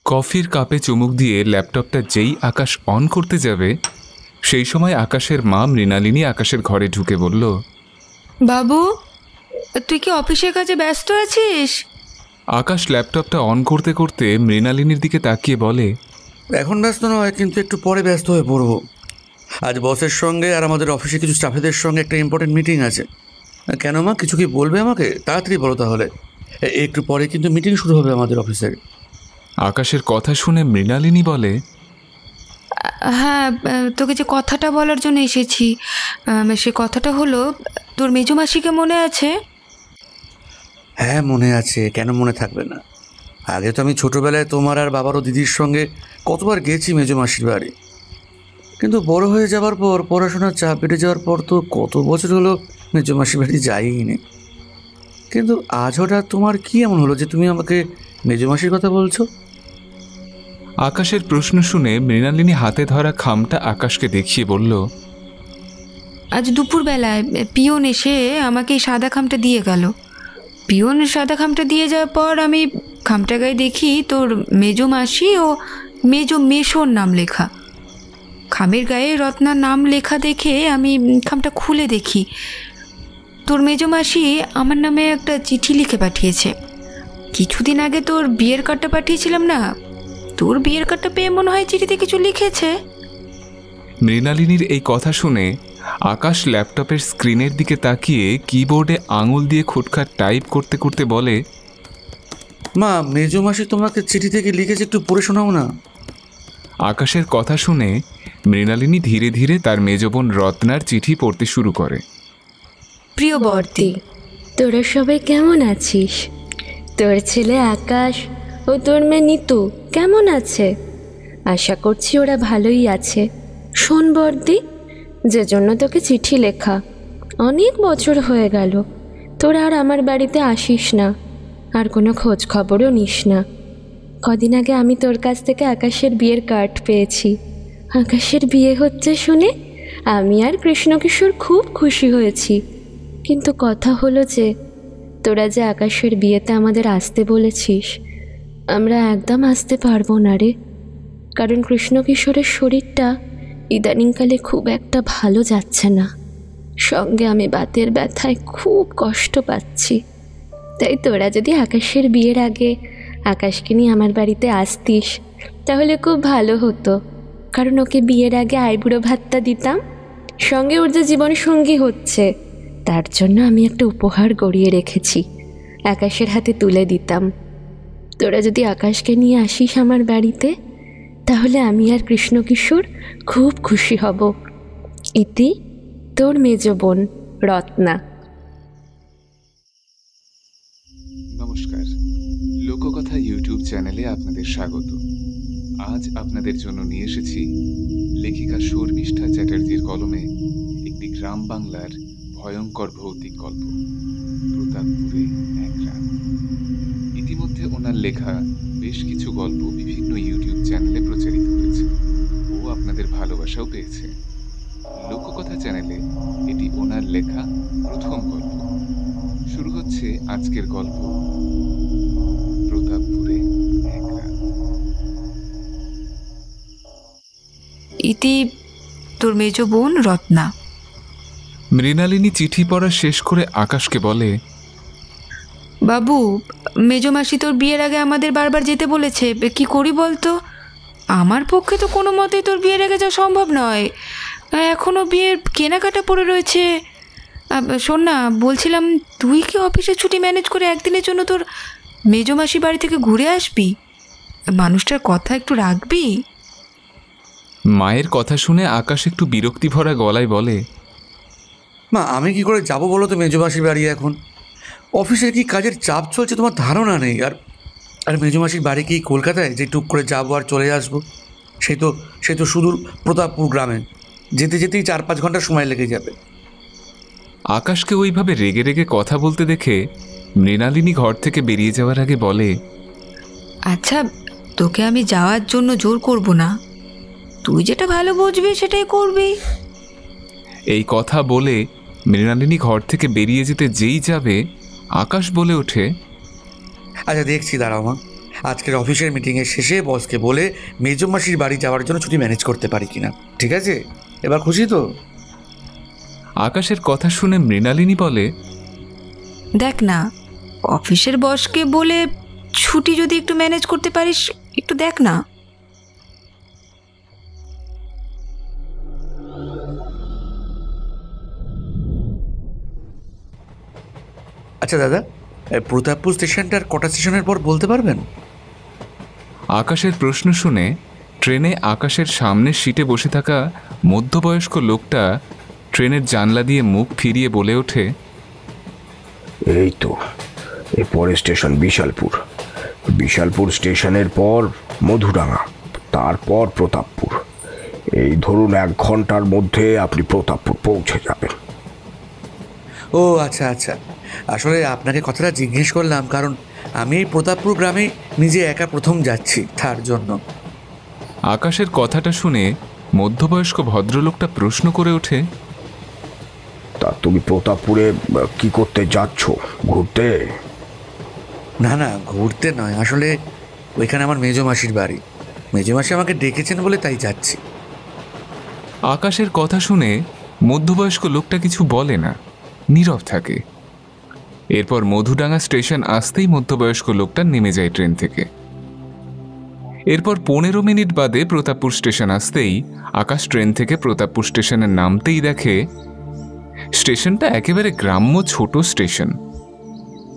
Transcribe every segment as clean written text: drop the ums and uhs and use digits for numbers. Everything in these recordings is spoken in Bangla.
কফির কাপে চুমুক দিয়ে ল্যাপটপটা যেই আকাশ অন করতে যাবে সেই সময় আকাশের মা মৃণালিনী আকাশের ঘরে ঢুকে বলল, বাবু, তুই কি অফিসের কাজে ব্যস্ত আছিস? আকাশ ল্যাপটপটা অন করতে করতে মৃণালিনীর দিকে তাকিয়ে বলে, এখন ব্যস্ত নয়, কিন্তু একটু পরে ব্যস্ত হয়ে পড়বো। আজ বসের সঙ্গে আর আমাদের অফিসে কিছু স্টাফেদের সঙ্গে একটা ইম্পর্টেন্ট মিটিং আছে। কেন মা, কিছু কি বলবে আমাকে? তাড়াতাড়ি বলো তাহলে। একটু পরে কিন্তু মিটিং শুরু হবে আমাদের অফিসের। আকাশের কথা শুনে মৃণালিনী বলে, হ্যাঁ, তোকে যে কথাটা বলার জন্য এসেছি, সে কথাটা হলো, তোর মেজমাসিকে মনে আছে? হ্যাঁ মনে আছে, কেন মনে থাকবে না? আগে তো আমি ছোটোবেলায় তোমার আর বাবার ও দিদির সঙ্গে কতবার গেছি মেজমাসির বাড়ি, কিন্তু বড় হয়ে যাওয়ার পর, পড়াশোনার চাপ বেড়ে যাওয়ার পর তো কত বছর হলো মেজমাসির বাড়ি যাইনি। কিন্তু আজ হঠাৎ তোমার কি এমন হলো যে তুমি আমাকে মেজমাসির কথা বলছো? আকাশের প্রশ্ন শুনে মৃণালিনী হাতে ধরা খামটা আকাশকে দেখিয়ে বলল, আজ দুপুরবেলায় পিয়ন এসে আমাকে এই সাদা খামটা দিয়ে গেল। পিয়ন সাদা খামটা দিয়ে যাওয়ার পর আমি খামটা গায়ে দেখি তোর মেজো মাসি ও মেজো মেশোর নাম লেখা। খামের গায়ে রত্নার নাম লেখা দেখে আমি খামটা খুলে দেখি তোর মেজো মাসি আমার নামে একটা চিঠি লিখে পাঠিয়েছে। কিছুদিন আগে তোর বিয়ের কার্ডটা পাঠিয়েছিলাম না, তোর বিয়ের কার্ডটা পেয়ে মনে হয় চিঠিতে কিছু লিখেছে। মৃণালিনীর এই কথা শুনে আকাশ ল্যাপটপের স্ক্রিনের দিকে তাকিয়ে কিবোর্ডে আঙুল দিয়ে খুটখাট টাইপ করতে করতে বলে, মা, মেজমাসি তোমাকে চিঠি থেকে লিখেছে, একটু পড়ে শোনাও না। আকাশের কথা শুনে মৃণালিনী ধীরে ধীরে তার মেজবোন রত্নার চিঠি পড়তে শুরু করে। প্রিয় বর্তি, তোরা সবাই কেমন আছিস? তোর ছেলে আকাশ ও তোর মেয়ে নিতু কেমন আছে? আশা করছি ওরা ভালোই আছে। শোন বর্দি, যে জন্য তোকে চিঠি লেখা, অনেক বছর হয়ে গেল তোরা আর আমার বাড়িতে আসিস না, আর কোনো খোঁজ খবরও নিস না। কদিন আগে আমি তোর কাছ থেকে আকাশের বিয়ের কার্ড পেয়েছি। আকাশের বিয়ে হচ্ছে শুনে আমি আর কৃষ্ণকিশোর খুব খুশি হয়েছি, কিন্তু কথা হলো যে তোরা যে আকাশের বিয়েতে আমাদের আসতে বলেছিস, আমরা একদম আসতে পারবো না রে। কারণ কৃষ্ণকিশোরের শরীরটা ইদানিংকালে খুব একটা ভালো যাচ্ছে না, সঙ্গে আমি বাতের ব্যথায় খুব কষ্ট পাচ্ছি। তাই তোরা যদি আকাশের বিয়ের আগে আকাশকে নিয়ে আমার বাড়িতে আসতিস তাহলে খুব ভালো হতো, কারণ ওকে বিয়ের আগে আইবুড়ো ভাতটা দিতাম, সঙ্গে ওর যে জীবনসঙ্গী হচ্ছে তার জন্য আমি একটা উপহার গড়িয়ে রেখেছি, আকাশের হাতে তুলে দিতাম। তোরা যদি আকাশকে নিয়ে আসিস আমার বাড়িতে তাহলে আমি আর কৃষ্ণকিশোর খুব খুশি হব। ইতি, তোর মেজ বোন রত্না। নমস্কার, লোককথা ইউটিউব চ্যানেলে আপনাদের স্বাগত। আজ আপনাদের জন্য নিয়ে এসেছি লেখিকা শর্মিষ্ঠা চ্যাটার্জির কলমে একটি গ্রাম বাংলার ভয়ঙ্কর ভৌতিক গল্প, প্রতাপপুরে এক রাত। ইতিমধ্যে ওনার লেখা বেশ কিছু গল্প বিভিন্ন ইউটিউব চ্যানেলে প্রচারিত হয়েছে ও আপনাদের ভালোবাসাও পেয়েছে। লোককথা চ্যানেলে এটি ওনার লেখা প্রথম গল্প। শুরু হচ্ছে আজকের গল্প, প্রতাপপুরে এক রাত। ইতি, তোর মেজো বোন রত্না। মৃণালিনী চিঠি পড়া শেষ করে আকাশকে বলে, বাবু, মেজমাসি তোর বিয়ের আগে আমাদের বারবার যেতে বলেছে, কি করি বলতো? আমার পক্ষে তো কোনো মতেই তোর বিয়ের আগে যাওয়া সম্ভব নয়, এখনও বিয়ের কেনাকাটা পড়ে রয়েছে। শোন না, বলছিলাম তুই কি অফিসের ছুটি ম্যানেজ করে একদিনের জন্য তোর মেজমাসি বাড়ি থেকে ঘুরে আসবি? মানুষটার কথা একটু রাখবি। মায়ের কথা শুনে আকাশ একটু বিরক্তি ভরা গলায় বলে, মা, আমি কি করে যাবো বলো তো মেজমাসির বাড়ি? এখন অফিসে কি কাজের চাপ চলছে তোমার ধারণা নেই। আর মেজমাসির বাড়ি কি কলকাতায় যে টুক করে যাবো আর চলে আসবো? সে তো সুদূর প্রতাপপুর গ্রামে, যেতে যেতেই 4-5 ঘন্টা সময় লেগে যাবে। আকাশকে ওইভাবে রেগে রেগে কথা বলতে দেখে মৃণালিনী ঘর থেকে বেরিয়ে যাওয়ার আগে বলে, আচ্ছা, তোকে আমি যাওয়ার জন্য জোর করব না, তুই যেটা ভালো বুঝবি সেটাই করবি। এই কথা বলে মৃণালিনী ঘর থেকে বেরিয়ে যেতে যেই যাবে আকাশ বলে ওঠে, আচ্ছা দেখছি, দাঁড়াও মা, আজকের অফিসের মিটিংয়ের শেষে বসকে বলে মেজো মাসির বাড়ি যাওয়ার জন্য ছুটি ম্যানেজ করতে পারি কিনা। ঠিক আছে? এবার খুশি তো? আকাশের কথা শুনে মৃণালিনী বলে, দেখ না, অফিসের বসকে বলে ছুটি যদি একটু ম্যানেজ করতে পারিস, একটু দেখ না। আচ্ছা দাদা, প্রতাপপুর স্টেশনটার কটা স্টেশনের পর বলতে পারবেন? আকাশের প্রশ্ন শুনে ট্রেনে আকাশের সামনের সিটে বসে থাকা মধ্যবয়স্ক লোকটা ট্রেনের জানলা দিয়ে মুখ ফিরিয়ে বলে ওঠে, এই তো এর পরের স্টেশন বিশালপুর। বিশালপুর স্টেশনের পর মধুরাঙা, তারপর প্রতাপপুর। এই ধরুন 1 ঘন্টার মধ্যে আপনি প্রতাপপুর পৌঁছে যাবেন। ও আচ্ছা আচ্ছা, আসলে আপনাকে কথাটা জিজ্ঞেস করলাম কারণ আমি এই প্রতাপপুর গ্রামে নিজে একা প্রথম যাচ্ছি, তার জন্য। আকাশের কথাটা শুনে মধ্যবয়স্ক ভদ্রলোকটা প্রশ্ন করে ওঠে, তা তুমি প্রতাপপুরে কি করতে যাচ্ছ? ঘুরতে? না না, ঘুরতে নয়, আসলে ওইখানে আমার মেজো মাসির বাড়ি। মেজো মাসি আমাকে ডেকেছেন বলে তাই যাচ্ছি। আকাশের কথা শুনে মধ্যবয়স্ক লোকটা কিছু বলে না, নীরব থাকে। এরপর মধুডাঙ্গা স্টেশন আসতেই মধ্যবয়স্ক লোকটা নেমে যায় ট্রেন থেকে। এরপর 15 মিনিট বাদে প্রতাপপুর স্টেশন আসতেই আকাশ ট্রেন থেকে প্রতাপপুর স্টেশনে নামতেই দেখে স্টেশনটা একেবারে গ্রাম্য ছোট স্টেশন।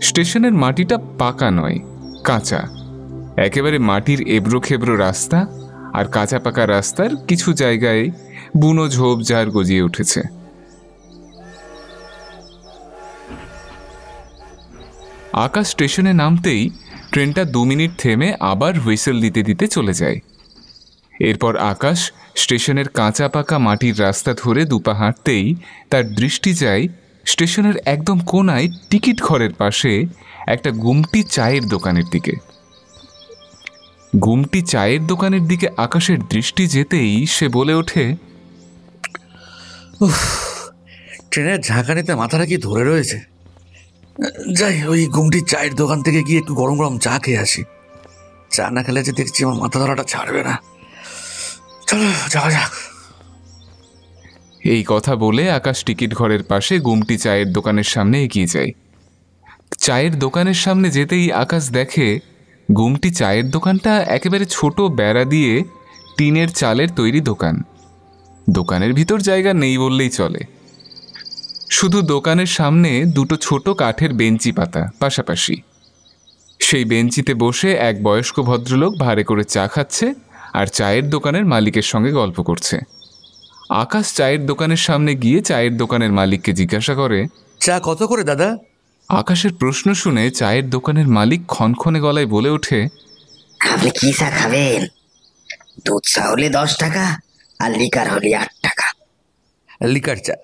স্টেশনের মাটিটা পাকা নয়, কাঁচা। একেবারে মাটির এবড়ো খেবড়ো রাস্তা, আর কাঁচা পাকা রাস্তার কিছু জায়গায় বুনো ঝোপঝাড় গজিয়ে উঠেছে। আকাশ স্টেশনে নামতেই ট্রেনটা 2 মিনিট থেমে আবার হুইসেল দিতে দিতে চলে যায়। এরপর আকাশ স্টেশনের কাঁচা পাকা মাটির রাস্তা ধরে দুপা হাঁটতেই তার দৃষ্টি যায় স্টেশনের একদম কোনায় টিকিট ঘরের পাশে একটা গুমটি চায়ের দোকানের দিকে। গুমটি চায়ের দোকানের দিকে আকাশের দৃষ্টি যেতেই সে বলে ওঠে, ট্রেনের ঝাঁকানিতে মাথাটা কি ধরে রয়েছে। যাই, ওই গুমটির চায়ের দোকান থেকে গিয়ে একটু গরম গরম চা খেয়ে আসি। চা না খেলে যে দেখছি আমার মাথা ধরাটা ছাড়বে না। চলো যাওয়া যাক। এই কথা বলে আকাশ টিকিট ঘরের পাশে গুমটি চায়ের দোকানের সামনে এগিয়ে যায়। চায়ের দোকানের সামনে যেতেই আকাশ দেখে গুমটি চায়ের দোকানটা একেবারে ছোট বেড়া দিয়ে টিনের চালের তৈরি দোকান। দোকানের ভিতর জায়গা নেই বললেই চলে। শুধু দোকানের সামনে 2টো ছোট কাঠের বেঞ্চি পাতা পাশাপাশি। সেই বেঞ্চিতে বসে এক বয়স্ক ভদ্রলোক ভাড়ে করে চা খাচ্ছে আর চায়ের দোকানের মালিকের সঙ্গে গল্প করছে। আকাশ চায়ের দোকানের সামনে গিয়ে চায়ের দোকানের মালিককে জিজ্ঞাসা করে, চা কত করে দাদা? আকাশের প্রশ্ন শুনে চায়ের দোকানের মালিক খনখনে গলায় বলে ওঠে, আপনি কি চা খাবেন? দুধ চা হলে 10 টাকা আর লিকার হলে 8 টাকা। লিকার চা,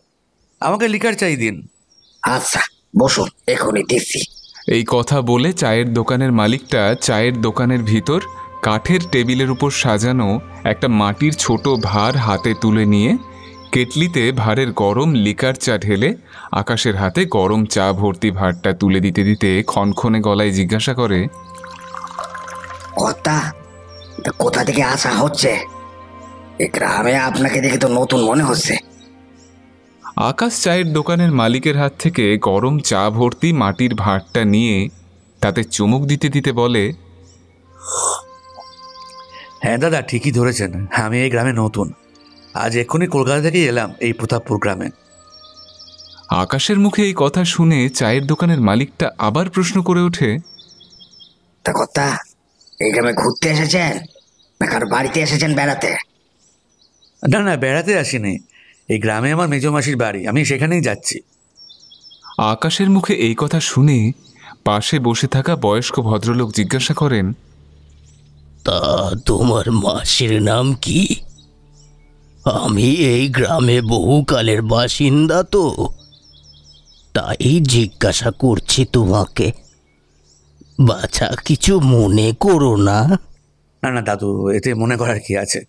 আমাকে লিকার চাই দিন। আচ্ছা বসুন, এখনই দিচ্ছি। এই কথা বলে চায়ের দোকানের মালিকটা চায়ের দোকানের ভিতর কাঠের টেবিলের উপর সাজানো একটা মাটির ছোট ভাঁড় হাতে তুলে নিয়ে কেটলিতে ভাঁড়ের গরম লিকার চা ঢেলে আকাশের হাতে গরম চা ভর্তি ভাঁড়টা তুলে দিতে দিতে খনখনে গলায় জিজ্ঞাসা করে, কোথা থেকে আসা হচ্ছে? এই গ্রামে আপনাকে দেখে তো নতুন মনে হচ্ছে। আকাশ চায়ের দোকানের মালিকের হাত থেকে গরম চা ভর্তি মাটির ভাঁড়টা নিয়ে তাতে চুমুক দিতে দিতে বলে, হ্যাঁ দাদা, ঠিকই ধরেছেন, আমি এই গ্রামে নতুন। আজ এক্ষুনি কলকাতা থেকে এলাম এই প্রতাপপুর গ্রামে। আকাশের মুখে এই কথা শুনে চায়ের দোকানের মালিকটা আবার প্রশ্ন করে ওঠে, তা কথা, এই গ্রামে ঘুরতে এসেছেন না কারো বাড়িতে এসেছেন বেড়াতে? না না, বেড়াতে আসিনি, এই গ্রামে আমার মেজো মাসির বাড়ি, আমি সেখানেই যাচ্ছি। আকাশের মুখে এই কথা শুনে পাশে বসে থাকা বয়স্ক ভদ্রলোক জিজ্ঞাসা করেন, তা তোমার মাসির নাম কি? আমি এই গ্রামে বহুকালের বাসিন্দা তো, তাই জিজ্ঞাসা করছি তোমাকে। বাছা, কিছু মনে করো না। না না দাদু, এতে মনে করার কি আছে।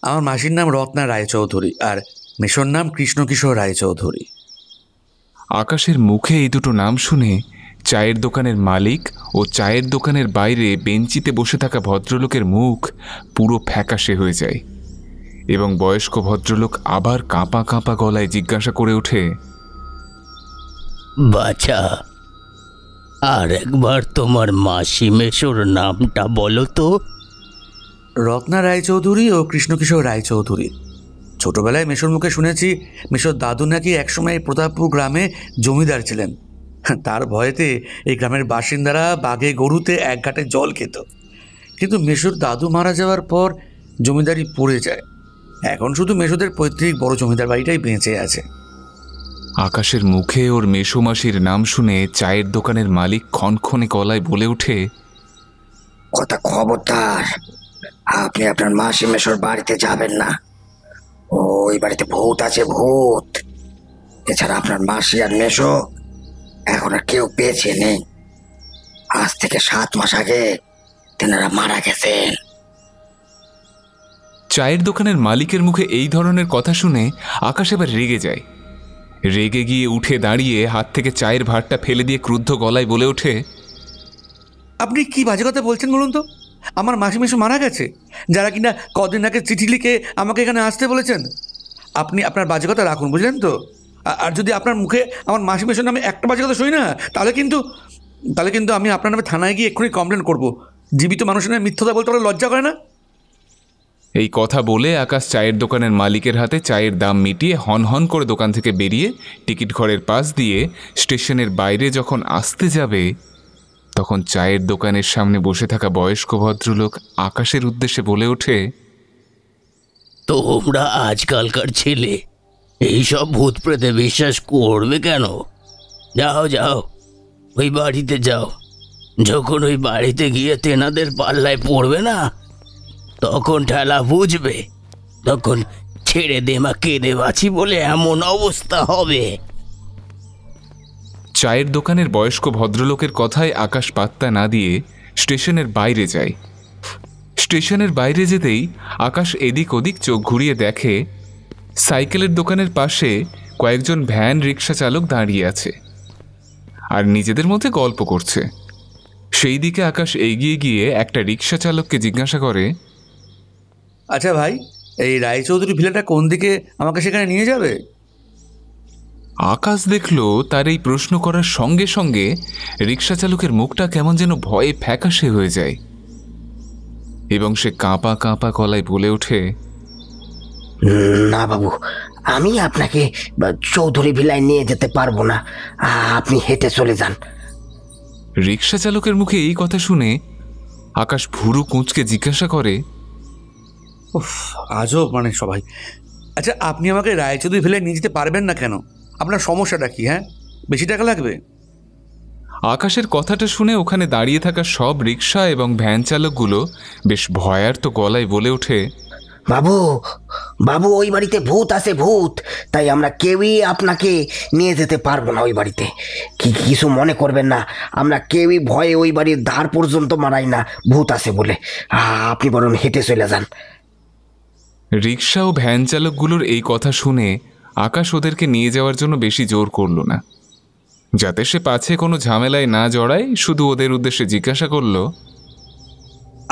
আমার মাসির নাম রত্না রায়চৌধুরী আর মেশোর নাম কৃষ্ণকিশোর রায়চৌধুরী। আকাশের মুখে এই দুটো নাম শুনে চায়ের দোকানের মালিক ও চায়ের দোকানের বাইরে বেঞ্চিতে বসে থাকা ভদ্রলোকের মুখ পুরো ফ্যাকাশে হয়ে যায় এবং বয়স্ক ভদ্রলোক আবার কাঁপা কাঁপা গলায় জিজ্ঞাসা করে ওঠে, বাছা, আর একবার তোমার মাসি মেশোর নামটা বলো তো। রত্না রায়চৌধুরী ও কৃষ্ণকিশোর রায়চৌধুরী। ছোটবেলায় মেশোর মুখে শুনেছি মেশোর দাদু নাকি একসময় প্রতাপপুর গ্রামে জমিদার ছিলেন। তার ভয়েতে এই গ্রামের বাসিন্দারা বাঘে গরুতে এক ঘাটে জল খেত। কিন্তু মেশোর দাদু মারা যাওয়ার পর জমিদারি পড়ে যায়। এখন শুধু মেশোদের পৈতৃক বড় জমিদার বাড়িটাই বেঁচে আছে। আকাশের মুখে ওর মেসোমাসির নাম শুনে চায়ের দোকানের মালিক ক্ষণক্ষণে গলায় বলে ওঠে, কথা খবরদার, আপনি আপনার মাসি মেশোর বাড়িতে যাবেন না। ওই বাড়িতে ভূত আছে, ভূত। এছাড়া আপনার মাসি আর মেশো এখন আর কেউ বেঁচে নেই। আজ থেকে 7 মাস আগে তেনারা মারা গেছেন। চায়ের দোকানের মালিকের মুখে এই ধরনের কথা শুনে আকাশ এবার রেগে যায়। রেগে গিয়ে উঠে দাঁড়িয়ে হাত থেকে চায়ের ভাঁড়টা ফেলে দিয়ে ক্রুদ্ধ গলায় বলে ওঠে, আপনি কি বাজে কথা বলছেন বলুন তো? আমার মাসি মেশো মারা গেছে, যারা কিনা কদিন আগে চিঠি লিখে আমাকে এখানে আসতে বলেছেন। আপনি আপনার বাজে কথা রাখুন, বুঝলেন তো? আর যদি আপনার মুখে আমার মাসি মেশোর নামে একটা বাজে কথা শুনি না, তাহলে কিন্তু আমি আপনার নামে থানায় গিয়ে এক্ষুনি কমপ্লেন করবো। জীবিত মানুষের নামে মিথ্যা বলতে ওরা লজ্জা করে না? এই কথা বলে আকাশ চায়ের দোকানের মালিকের হাতে চায়ের দাম মিটিয়ে হন করে দোকান থেকে বেরিয়ে টিকিট ঘরের পাশ দিয়ে স্টেশনের বাইরে যখন আসতে যাবে, তখন চায়ের দোকানের সামনে বসে থাকা বয়স্ক ভদ্রলোক আকাশের উদ্দেশ্যে বলে ওঠে, তোমরা আজকালকার ছেলে এইসব ভূত প্রেতে বিশ্বাস করবে কেন? যাও যাও, ওই বাড়িতে যাও। যখন ওই বাড়িতে গিয়ে তেনাদের পাল্লায় পড়বে না, তখন ঠেলা বুঝবে। তখন ছেড়ে দে মা, কেঁদে বাঁচি বলে এমন অবস্থা হবে। চায়ের দোকানের বয়স্ক ভদ্রলোকের কথায় আকাশ পাত্তা না দিয়ে স্টেশনের বাইরে যায়। স্টেশনের বাইরে যেতেই আকাশ এদিক ওদিক চোখ ঘুরিয়ে দেখে সাইকেলের দোকানের পাশে কয়েকজন ভ্যান রিক্সা চালক দাঁড়িয়ে আছে আর নিজেদের মধ্যে গল্প করছে। সেই দিকে আকাশ এগিয়ে গিয়ে একটা রিক্সা চালককে জিজ্ঞাসা করে, আচ্ছা ভাই, এই রায়চৌধুরী ভিলাটা কোন দিকে? আমাকে সেখানে নিয়ে যাবে? আকাশ দেখল তার এই প্রশ্ন করার সঙ্গে সঙ্গে রিক্সা চালকের মুখটা কেমন যেন ভয়ে ফ্যাকাশে হয়ে যায় এবং সে কাঁপা কাঁপা গলায় বলে ওঠে, না বাবু, আমি আপনাকে চৌধুরী ভিলায় নিয়ে যেতে পারবো না। আপনি হেঁটে চলে যান। রিক্সা চালকের মুখে এই কথা শুনে আকাশ ভুরু কুঁচকে জিজ্ঞাসা করে, উফ, আজও মানে সবাই। আচ্ছা, আপনি আমাকে রায়চৌধুরী ভিলায় নিয়ে যেতে পারবেন না কেন? আপনার সমস্যাটা কি? হ্যাঁ, বেশি টাকা লাগবে? আকাশের কথাটা শুনে ওখানে দাঁড়িয়ে থাকা সব রিক্সা এবং ভ্যান চালকগুলো বেশ ভয়ার্ত গলায় বলে ওঠে, বাবু বাবু, ওই বাড়িতে ভূত আছে, ভূত। তাই আমরা কেউই আপনাকে নিয়ে যেতে পারবো না ওই বাড়িতে। কিছু মনে করবেন না, আমরা কেউই ভয়ে ওই বাড়ির ধার পর্যন্ত মারাই না, ভূত আছে বলে। আপনি বরং হেঁটে চলে যান। রিক্সা ও ভ্যান চালকগুলোর এই কথা শুনে আকাশ ওদেরকে নিয়ে যাওয়ার জন্য বেশি জোর করল না, যাতে সে পাছে কোনো ঝামেলায় না জড়ায়। শুধু ওদের উদ্দেশ্যে জিজ্ঞাসা করল,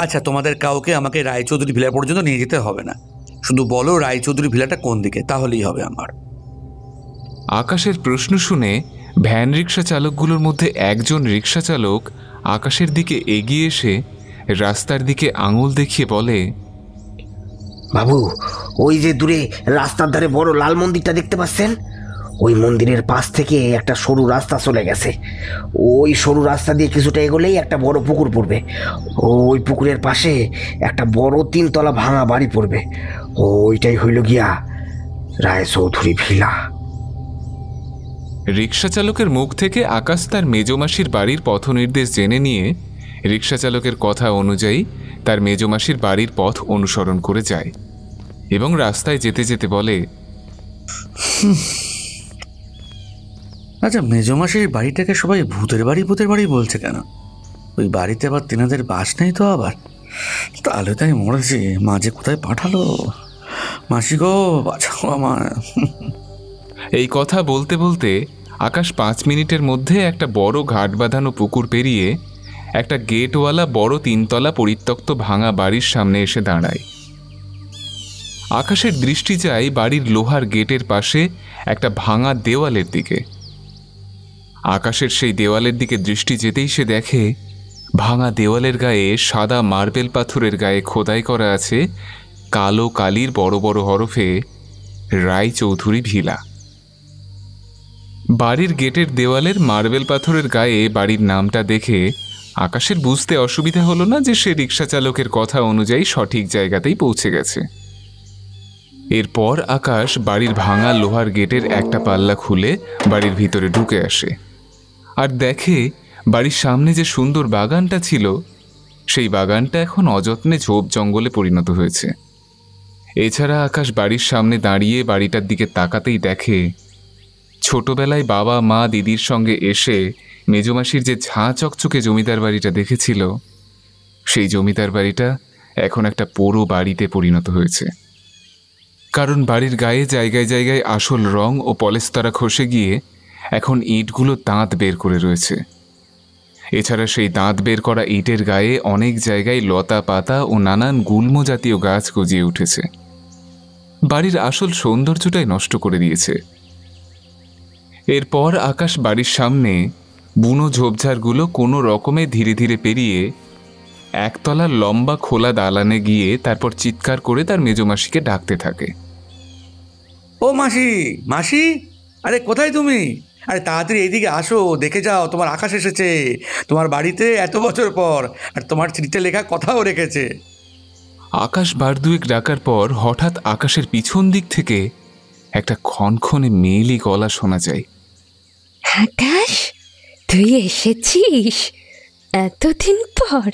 আচ্ছা, তোমাদের কাউকে আমাকে রায়চৌধুরী ভিলা পর্যন্ত নিয়ে যেতে হবে না, শুধু বলো রায়চৌধুরী ভিলাটা কোন দিকে, তাহলেই হবে আমার। আকাশের প্রশ্ন শুনে ভ্যান রিক্সা চালকগুলোর মধ্যে একজন রিক্সা চালক আকাশের দিকে এগিয়ে এসে রাস্তার দিকে আঙুল দেখিয়ে বলে, বাবু, ওই যে দূরে রাস্তার ধারে বড় লাল মন্দিরটা দেখতে পাচ্ছেন? ওই মন্দিরের পাশ থেকে একটা সরু রাস্তা চলে গেছে। ওই সরু রাস্তা দিয়ে কিছুটা এগোলেই একটা বড় পুকুর পড়বে। ওই পুকুরের পাশে একটা বড় 3 তলা ভাঙা বাড়ি পড়বে। ওইটাই হইল গিয়া রায়চৌধুরী ভিলা। রিক্সা চালকের মুখ থেকে আকাশ তার মেজমাসির বাড়ির পথ নির্দেশ জেনে নিয়ে রিক্সা চালকের কথা অনুযায়ী তার মেজমাসির বাড়ির পথ অনুসরণ করে যায় এবং রাস্তায় যেতে যেতে বলে, আচ্ছা, মেজমাসির বাড়িটাকে সবাই ভূতের বাড়ি বলছে কেন? ওই বাড়িতে আবার তেনাদের বাস নেই তো? আবার তাহলে তাই মরেছি। মাঝে কোথায় পাঠালো? মাসি গো, বাঁচাও আমার। এই কথা বলতে বলতে আকাশ 5 মিনিটের মধ্যে একটা বড় ঘাট বাঁধানো পুকুর পেরিয়ে একটা গেটওয়ালা বড় 3 তলা পরিত্যক্ত ভাঙা বাড়ির সামনে এসে দাঁড়ায়। আকাশের দৃষ্টি যায় বাড়ির লোহার গেটের পাশে একটা ভাঙা দেওয়ালের দিকে। আকাশের সেই দেওয়ালের দিকে দৃষ্টি যেতেই সে দেখে ভাঙা দেওয়ালের গায়ে সাদা মার্বেল পাথরের গায়ে খোদাই করা আছে কালো কালির বড় বড় হরফে রায়চৌধুরী ভিলা। বাড়ির গেটের দেওয়ালের মার্বেল পাথরের গায়ে বাড়ির নামটা দেখে আকাশের বুঝতে অসুবিধা হলো না যে সে রিক্সা চালকের কথা অনুযায়ী সঠিক জায়গাতেই পৌঁছে গেছে। এরপর আকাশ বাড়ির ভাঙা লোহার গেটের একটা পাল্লা খুলে বাড়ির ভিতরে ঢুকে আসে আর দেখে বাড়ির সামনে যে সুন্দর বাগানটা ছিল সেই বাগানটা এখন অযত্নে ঝোপ জঙ্গলে পরিণত হয়েছে। এছাড়া আকাশ বাড়ির সামনে দাঁড়িয়ে বাড়িটার দিকে তাকাতেই দেখে ছোটবেলায় বাবা মা দিদির সঙ্গে এসে মেজমাসির যে ঝাঁ চকচকে জমিদার বাড়িটা দেখেছিল সেই জমিদার বাড়িটা এখন একটা পোড়ো বাড়িতে পরিণত হয়েছে। কারণ বাড়ির গায়ে জায়গায় জায়গায় আসল রং ও পলেস্তরা খসে গিয়ে এখন ইটগুলো দাঁত বের করে রয়েছে। এছাড়া সেই দাঁত বের করা ইটের গায়ে অনেক জায়গায় লতা পাতা ও নানান গুল্ম জাতীয় গাছ গজিয়ে উঠেছে। বাড়ির আসল সৌন্দর্যটাই নষ্ট করে দিয়েছে। এরপর আকাশ বাড়ির সামনে বুনো ঝোপঝাড়গুলো কোনো রকমে ধীরে ধীরে পেরিয়ে একতলার লম্বা খোলা দালানে গিয়ে তারপর চিৎকার করে তার মেজমাসিকে ডাকতে থাকে। ও মাসি, মাসি, আরে কোথায় তুমি? আরে তাড়াতাড়ি এইদিকে আসো, দেখে যাও তোমার আকাশ এসেছে তোমার বাড়িতে এত বছর পর, আর তোমার চিঠিতে লেখা কথাও রেখেছে। আকাশ বার দুয়েক ডাকার পর হঠাৎ আকাশের পিছন দিক থেকে একটা খনখনে মেয়েলি গলা শোনা যায়। আকাশ, তুই এসেছিস এতদিন পর?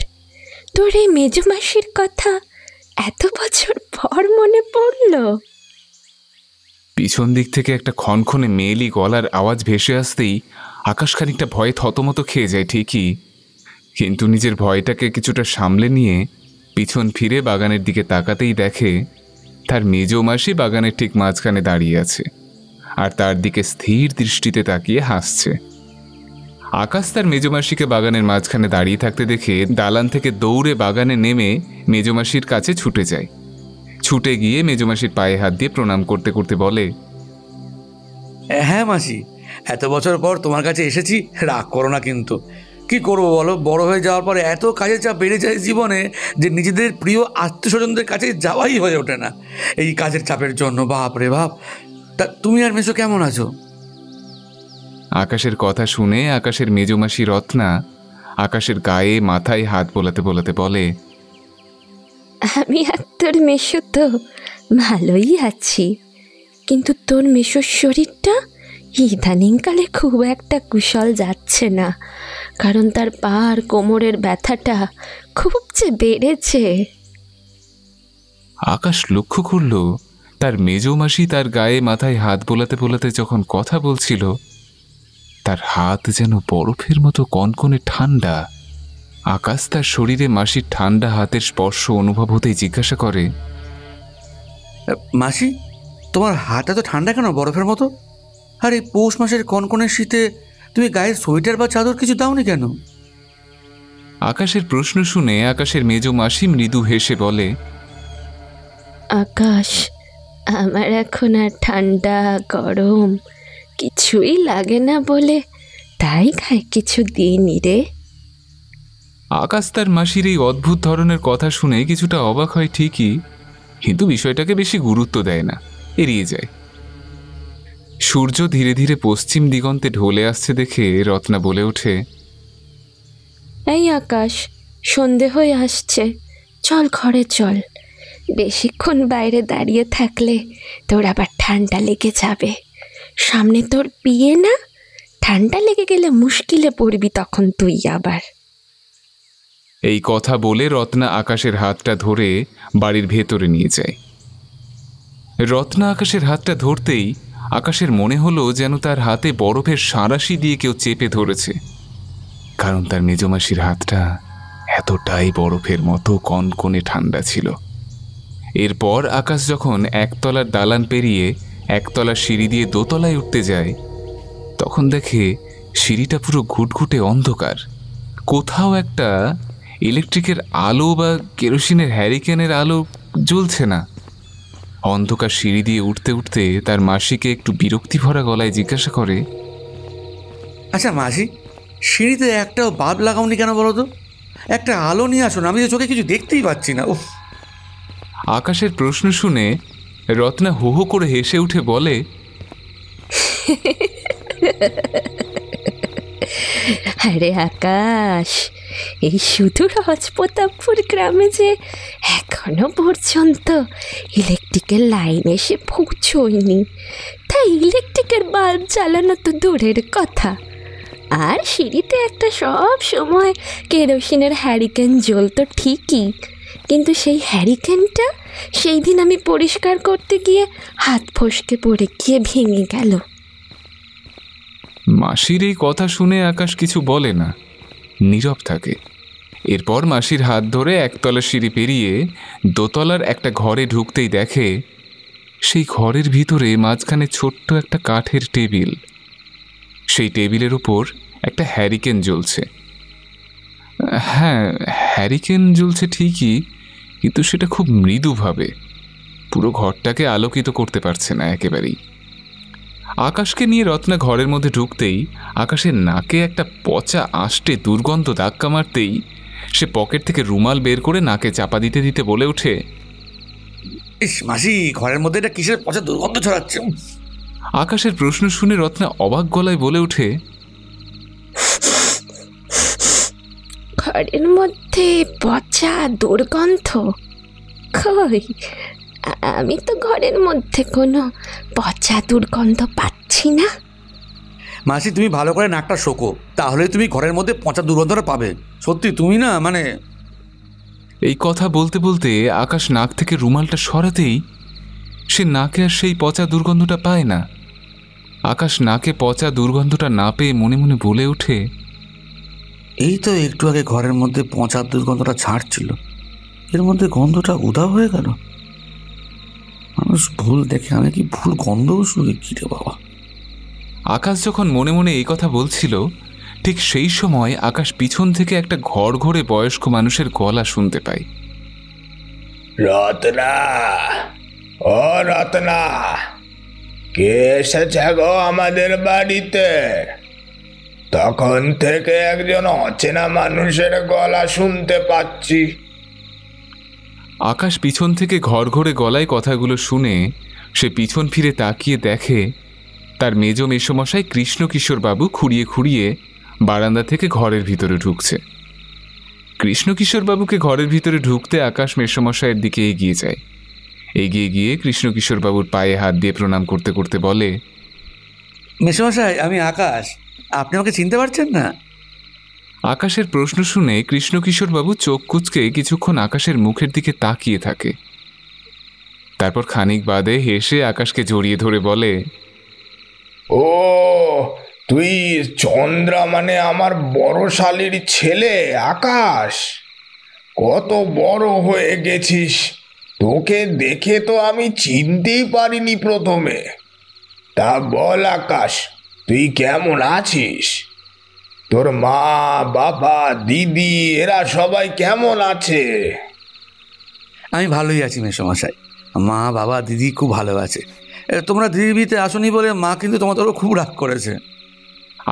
তোর এই মেজমাসির কথা এত বছর পর মনে পড়লো? পিছন দিক থেকে একটা খনখনে মেয়েলি গলার আওয়াজ ভেসে আসতেই আকাশ খানিকটা ভয়ে থতমত খেয়ে যায় ঠিকই, কিন্তু নিজের ভয়টাকে কিছুটা সামলে নিয়ে পিছন ফিরে বাগানের দিকে তাকাতেই দেখে তার মেজমাসি বাগানের ঠিক মাঝখানে দাঁড়িয়ে আছে আর তার দিকে স্থির দৃষ্টিতে তাকিয়ে হাসছে। আকাশ তার মেজমাসিকে বাগানের মাঝখানে দাঁড়িয়ে থাকতে দেখে দালান থেকে দৌড়ে বাগানে নেমে মেজমাসির কাছে ছুটে যায়। ছুটে গিয়ে মেজমাসির পায়ে হাত দিয়ে প্রণাম করতে করতে বলে, হ্যাঁ মাসি, এত বছর পর তোমার কাছে এসেছি, রাগ করো না। কিন্তু কি করবো বলো, বড় হয়ে যাওয়ার পরে এত কাজের চাপ বেড়ে যায় জীবনে যে নিজেদের প্রিয় আত্মীয়স্বজনদের কাছে যাওয়াই হয়ে ওঠে না এই কাজের চাপের জন্য। বাপ রে বাপ। তা তুমি আর মেসো কেমন আছো? আকাশের কথা শুনে আকাশের মেজমাসি রত্না আকাশের গায়ে মাথায় হাত বোলাতে বোলাতে বলে, আমি আর তোর মেশো তো ভালোই আছি, কিন্তু তোর মেশোর শরীরটা ইদানিংকালে খুব একটা কুশল যাচ্ছে না, কারণ তার পা আর কোমরের ব্যথাটা খুব যে বেড়েছে। আকাশ লক্ষ্য করল তার মেজমাসি তার গায়ে মাথায় হাত বোলাতে বোলাতে যখন কথা বলছিল তার হাত যেন বরফের মতো কনকনে ঠান্ডা। আকাশ তার শরীরে মাসির ঠান্ডা হাতের স্পর্শ অনুভব হতেই জিজ্ঞাসা করে, মাসি, তোমার হাত এত ঠান্ডা কেন বরফের মতো? আর এই পৌষ মাসের কনকনে শীতে তুমি গায়ে সোয়েটার বা চাদর কিছু দাওনি কেন? আকাশের প্রশ্ন শুনে আকাশের মেজমাসি মৃদু হেসে বলে, আকাশ, আমার এখন আর ঠান্ডা গরম কিছুই লাগে না বলে তাই গায়ে কিছু দিইনি রে। আকাশ তার মাসির এই অদ্ভুত ধরনের কথা শুনে কিছুটা অবাক হয় ঠিকই, কিন্তু বিষয়টাকে বেশি গুরুত্ব দেয় না, এড়িয়ে যায়। সূর্য ধীরে ধীরে পশ্চিম দিগন্তে ঢলে আসছে দেখে রত্না বলে ওঠে, এই আকাশ, সন্ধে হয়ে আসছে, চল ঘরে চল। বেশিক্ষণ বাইরে দাঁড়িয়ে থাকলে তোর আবার ঠান্ডা লেগে যাবে। সামনে তোর বিয়ে না, ঠান্ডা লেগে গেলে মুশকিলে পড়বি তখন তুই আবার। এই কথা বলে রত্না আকাশের হাতটা ধরে বাড়ির ভেতরে নিয়ে যায়। রত্না আকাশের হাতটা ধরতেই আকাশের মনে হলো যেন তার হাতে বরফের সাঁড়াশি দিয়ে কেউ চেপে ধরেছে, কারণ তার মেজমাসির হাতটা এতটাই বরফের মতো কনকনে ঠান্ডা ছিল। এরপর আকাশ যখন একতলার দালান পেরিয়ে একতলা সিঁড়ি দিয়ে দোতলায় উঠতে যায় তখন দেখে সিঁড়িটা পুরো ঘুটঘুটে অন্ধকার। কোথাও একটা ইলেকট্রিকের আলো বা কেরোসিনের হ্যারিকেনের আলো জ্বলছে না। অন্ধকার সিঁড়ি দিয়ে উঠতে উঠতে তার মাসিকে একটু বিরক্তি ভরা গলায় জিজ্ঞাসা করে, আচ্ছা মাসি, সিঁড়িতে একটাও বাল্ব লাগাওনি কেন বলো তো? একটা আলো নিয়ে আসুন, আমি যে চোখে কিছু দেখতেই পাচ্ছি না। উফ! আকাশের প্রশ্ন শুনে রত্না হো হো করে হেসে উঠে বলে, আরে আকাশ, এই শুধু রাজপ্রতাপপুর গ্রামে যে এখনো পর্যন্ত ইলেকট্রিকের লাইন এসে পৌঁছয়নি, তাই ইলেকট্রিকের বাল্ব জ্বালানো তো দূরের কথা, আর সিঁড়িতে একটা সব সময় কেরোসিনের হ্যারিকেন জ্বলতো ঠিকই, কিন্তু সেই হ্যারিকেনটা সেই দিন আমি পরিষ্কার করতে গিয়ে হাত ফসকে পড়ে গিয়ে ভেঙে গেল। মাসির এই কথা শুনে আকাশ কিছু বলে না, নীরব থাকে। এরপর মাসির হাত ধরে একতলার সিঁড়ি পেরিয়ে দোতলার একটা ঘরে ঢুকতেই দেখে সেই ঘরের ভিতরে মাঝখানে ছোট্ট একটা কাঠের টেবিল। সেই টেবিলের উপর একটা হ্যারিকেন জ্বলছে। হ্যাঁ, হ্যারিকেন জ্বলছে ঠিকই, কিন্তু সেটা খুব মৃদুভাবে, পুরো ঘরটাকে আলোকিত করতে পারছে না একেবারেই। আকাশকে নিয়ে রত্না ঘরের মধ্যে ঢুকতেই আকাশের নাকে একটা পচা আষ্টে দুর্গন্ধ ধাক্কা মারতেই সে পকেট থেকে রুমাল বের করে নাকে চাপা দিতে দিতে বলে ওঠে, ইস মাসি, ঘরের মধ্যে এটা কিসের পচা দুর্গন্ধ ছড়াচ্ছে? আকাশের প্রশ্ন শুনে রত্না অবাক গলায় বলে ওঠে, ঘরের মধ্যে পচা দুর্গন্ধ? কই, আমি তো ঘরের মধ্যে কোনো পচা দুর্গন্ধ পাচ্ছি না। মাসি, তুমি ভালো করে নাকটা শোকো, তাহলে তুমি ঘরের মধ্যে পচা দুর্গন্ধটা পাবে। সত্যি তুমি না, মানে। এই কথা বলতে বলতে আকাশ নাক থেকে রুমালটা সরাতেই সে নাকে আর সেই পচা দুর্গন্ধটা পায় না। আকাশ নাকে পচা দুর্গন্ধটা না পেয়ে মনে মনে বলে ওঠে, এই তো একটু আগে ঘরের মধ্যে পচা দুর্গন্ধটা ছাড়ছিল, এর মধ্যে গন্ধটা উধাও হয়ে গেল। মানুষ ভুল দেখে, আমি কি ভুল গন্ধও শুনে? কি রে বাবা! আকাশ যখন মনে মনে এই কথা বলছিল, ঠিক সেই সময় আকাশ পিছন থেকে একটা ঘর ঘরে বয়স্ক মানুষের গলা শুনতে পায়। রত্না, ও রত্না, কে এসেছে গো আমাদের বাড়িতে? তখন থেকে একজন অচেনা মানুষের গলা শুনতে পাচ্ছি। আকাশ পিছন থেকে ঘর ঘরে গলায় কথাগুলো শুনে সে পিছন ফিরে তাকিয়ে দেখে তার মেজ মেসোমশাই কৃষ্ণকিশোর বাবু খুঁড়িয়ে খুঁড়িয়ে বারান্দা থেকে ঘরের ভিতরে ঢুকছে। কৃষ্ণকিশোর বাবুকে ঘরের ভিতরে ঢুকতে আকাশ মেসোমশাইয়ের দিকে এগিয়ে যায়। এগিয়ে গিয়ে কৃষ্ণকিশোর বাবুর পায়ে হাত দিয়ে প্রণাম করতে করতে বলে, মেসোমশাই, আমি আকাশ, আপনি আমাকে চিনতে পারছেন না? আকাশের প্রশ্ন শুনে কৃষ্ণকিশোর বাবু চোখ কুঁচকে কিছুক্ষণ আকাশের মুখের দিকে তাকিয়ে থাকে। তারপর খানিক বাদে হেসে আকাশকে জড়িয়ে ধরে বলে, ও, তুই চন্দ্রা, মানে আমার বড় শালীর ছেলে আকাশ। কত বড় হয়ে গেছিস, তোকে দেখে তো আমি চিনতেই পারিনি প্রথমে। তা বল আকাশ, তুই কেমন আছিস? তোর মা, বাবা, দিদি এরা সবাই কেমন আছে? আমি ভালোই আছি মেসোমশাই, মা, বাবা, দিদি খুব ভালো আছে। তোমরা দিদির বিয়েতে আসনি বলে মা কিন্তু তোমাদের ওপর খুব রাগ করেছে।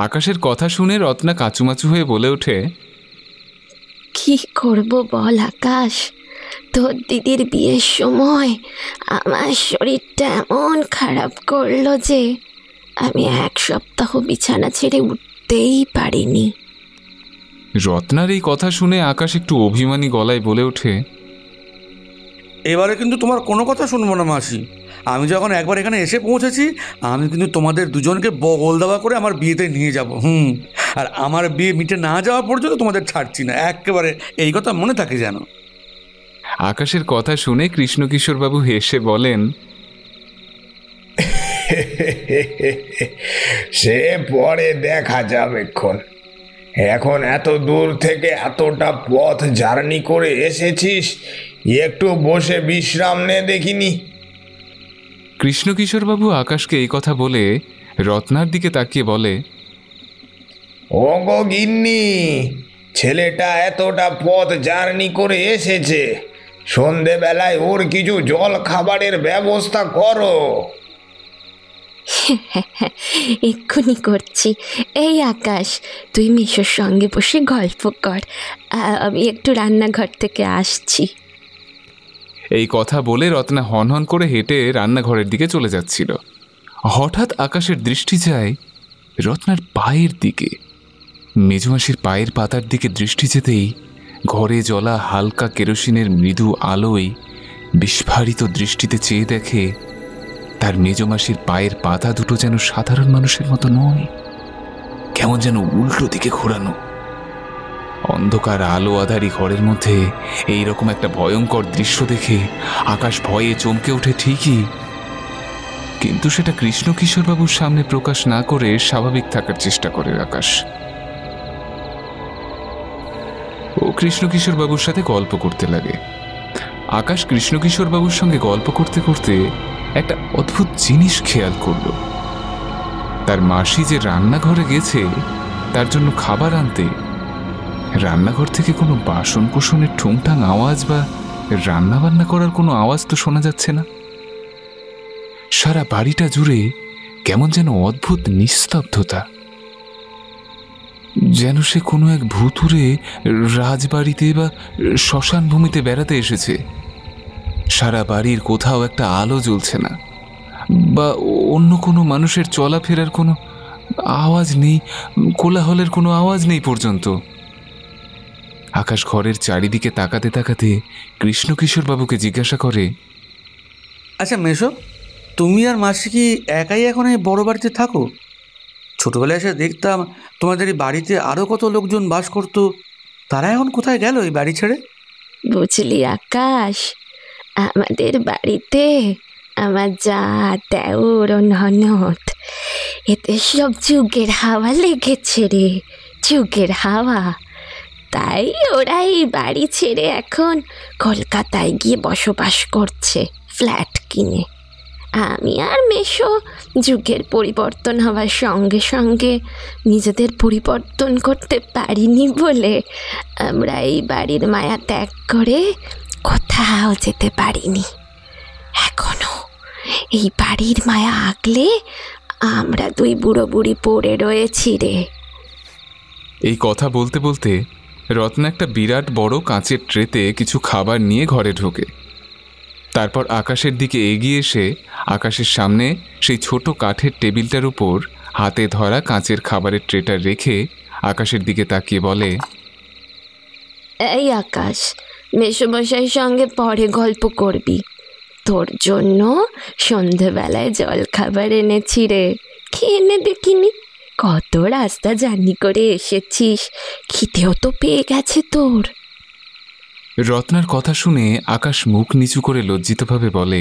আকাশের কথা শুনে রত্না কাচুমাচু হয়ে বলে ওঠে, কি করব বল আকাশ, তোর দিদির বিয়ের সময় আমার শরীরটা এমন খারাপ করলো যে আমি 1 সপ্তাহ বিছানা ছেড়ে উঠতেই পারিনি। রত্নার এই কথা শুনে আকাশ একটু অভিমানী গলায় বলে ওঠে, এবারে কিন্তু তোমার কোনো কথা শুনবো না মাসি। আমি যখন একবার এখানে এসে পৌঁছেছি, আমি কিন্তু তোমাদের দুজনকে বগল দাবা করে আমার বিয়েতে নিয়ে যাব। আর আমার বিয়ে মিটে না যাওয়া পর্যন্ত তোমাদের ছাড়ছি না একেবারে, এই কথা মনে থাকে যেন। আকাশের কথা শুনে কৃষ্ণকিশোর বাবু হেসে বলেন, সে পরে দেখা যাবে। এখন এত দূর থেকে এতটা পথ জার্নি করে এসেছিস, একটু বসে বিশ্রাম নে দেখিনি। কৃষ্ণকিশোর বাবু আকাশকে এই কথা বলে রত্নার দিকে তাকিয়ে বলে, ও গো গিন্নি, ছেলেটা এতটা পথ জার্নি করে এসেছে, সন্ধেবেলায় ওর কিছু জল খাবারের ব্যবস্থা করো। এক্ষুনি করছি। এই আকাশ, তুই মিশোর সঙ্গে বসে গল্প কর, আমি একটু রান্নাঘর থেকে আসছি। এই কথা বলে রত্না হনহন করে হেঁটে রান্নাঘরের দিকে চলে যাচ্ছিল। হঠাৎ আকাশের দৃষ্টি যায় রত্নার পায়ের দিকে। মেজমাসির পায়ের পাতার দিকে দৃষ্টি যেতেই ঘরে জ্বলা হালকা কেরোসিনের মৃদু আলোয় বিস্ফারিত দৃষ্টিতে চেয়ে দেখে তার মেজমাসির পায়ের পাতা দুটো যেন সাধারণ মানুষের মতো নয়, কেমন যেন উল্টো দিকে ঘোরানো। অন্ধকার আলো আধারী ঘরের মধ্যে এইরকম একটা ভয়ঙ্কর দৃশ্য দেখে আকাশ ভয়ে চমকে ওঠে ঠিকই, কিন্তু সেটা কৃষ্ণ কিশোরবাবুর সামনে প্রকাশ না করে স্বাভাবিক থাকার চেষ্টা করে আকাশ। ও কৃষ্ণ কিশোরবাবুর সাথে গল্প করতে লাগে। আকাশ কৃষ্ণ কিশোরবাবুর সঙ্গে গল্প করতে করতে একটা অদ্ভুত জিনিস খেয়াল করল। তার মাসি যে রান্নাঘরে গেছে তার জন্য খাবার আনতে, রান্নাঘর থেকে কোনো বাসন কোসনের ঠুংঠাং আওয়াজ বা রান্না বান্না করার কোনো আওয়াজ তো শোনা যাচ্ছে না। সারা বাড়িটা জুড়ে কেমন যেন অদ্ভুত নিস্তব্ধতা, যেন সে কোনো এক ভুতুরে রাজবাড়িতে বা শ্মশান ভূমিতে বেড়াতে এসেছে। সারা বাড়ির কোথাও একটা আলো জ্বলছে না, বা অন্য কোনো মানুষের চলাফেরার কোনো আওয়াজ নেই, কোলাহলের কোনো আওয়াজ নেই পর্যন্ত। আকাশ ঘরের চারিদিকে তাকাতে তাকাতে কৃষ্ণ কিশোরবাবুকে জিজ্ঞাসা করে, আচ্ছা মেশো, তুমি আর মাসি কি একাই এখন এই বড় বাড়িতে থাকো? ছোটবেলায় এসে দেখতাম তোমাদের এই বাড়িতে আরও কত লোকজন বাস করতো, তারা এখন কোথায় গেল এই বাড়ি ছেড়ে? বুঝলি আকাশ, আমাদের বাড়িতে আমার যা দেওর ও ননদ, এতে সব যুগের হাওয়া লেগেছে রে, যুগের হাওয়া। তাই ওরা এই বাড়ি ছেড়ে এখন কলকাতায় গিয়ে বসবাস করছে ফ্ল্যাট কিনে। আমি আর মেশো যুগের পরিবর্তন হওয়ার সঙ্গে সঙ্গে নিজেদের পরিবর্তন করতে পারিনি বলে আমরা এই বাড়ির মায়া ত্যাগ করে কোথাও যেতে পারিনি। এখনো এই বাড়ির মায়া আগলে আমরা দুই বুড়ো বুড়ি পড়ে রয়েছি রে। এই কথা বলতে বলতে রত্না একটা বিরাট বড় কাঁচের ট্রেতে কিছু খাবার নিয়ে ঘরে ঢোকে। তারপর আকাশের দিকে এগিয়ে এসে আকাশের সামনে সেই ছোট কাঠের টেবিলটার উপর হাতে ধরা কাঁচের খাবারের ট্রেটা রেখে আকাশের দিকে তাকিয়ে বলে, এই আকাশ, মেসোমশাইয়ের সঙ্গে পরে গল্প করবি। তোর জন্য সন্ধেবেলায় জল খাবার এনেছি রে, খেয়ে নে দেখিনি। কত রাস্তা জার্নি করে এসেছিস, খিদেও তো পেয়ে গেছে তোর। রত্নার কথা শুনে আকাশ মুখ নিচু করে লজ্জিতভাবে বলে,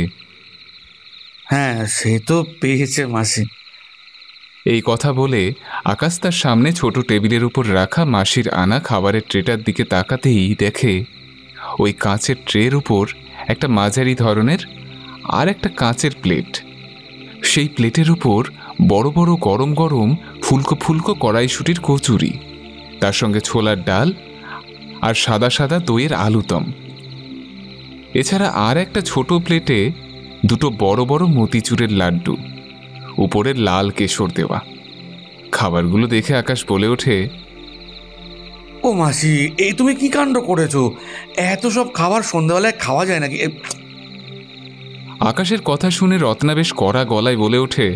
হ্যাঁ সে তো পেয়েছে মাসি। এই কথা বলে আকাশ তার সামনে ছোট টেবিলের উপর রাখা মাসির আনা খাবারের ট্রেটার দিকে তাকাতেই দেখে ওই কাঁচের ট্রের উপর একটা মাঝারি ধরনের আর একটা কাঁচের প্লেট। সেই প্লেটের উপর বড় বড় গরম গরম ফুলকো ফুলকো কড়াইশুঁটির কচুরি, তার সঙ্গে ছোলার ডাল আর সাদা সাদা দইয়ের আলুদম। এছাড়া আর একটা ছোট প্লেটে দুটো বড় বড় মতিচুরের লাড্ডু, উপরের লাল কেশর দেওয়া। খাবারগুলো দেখে আকাশ বলে ওঠে, ও মাসি, এই তুমি কি কাণ্ড করেছো? এত সব খাবার সন্ধ্যাবেলায় খাওয়া যায় নাকি? আকাশের কথা শুনে রত্না বেশ কড়া গলায় বলে ওঠে,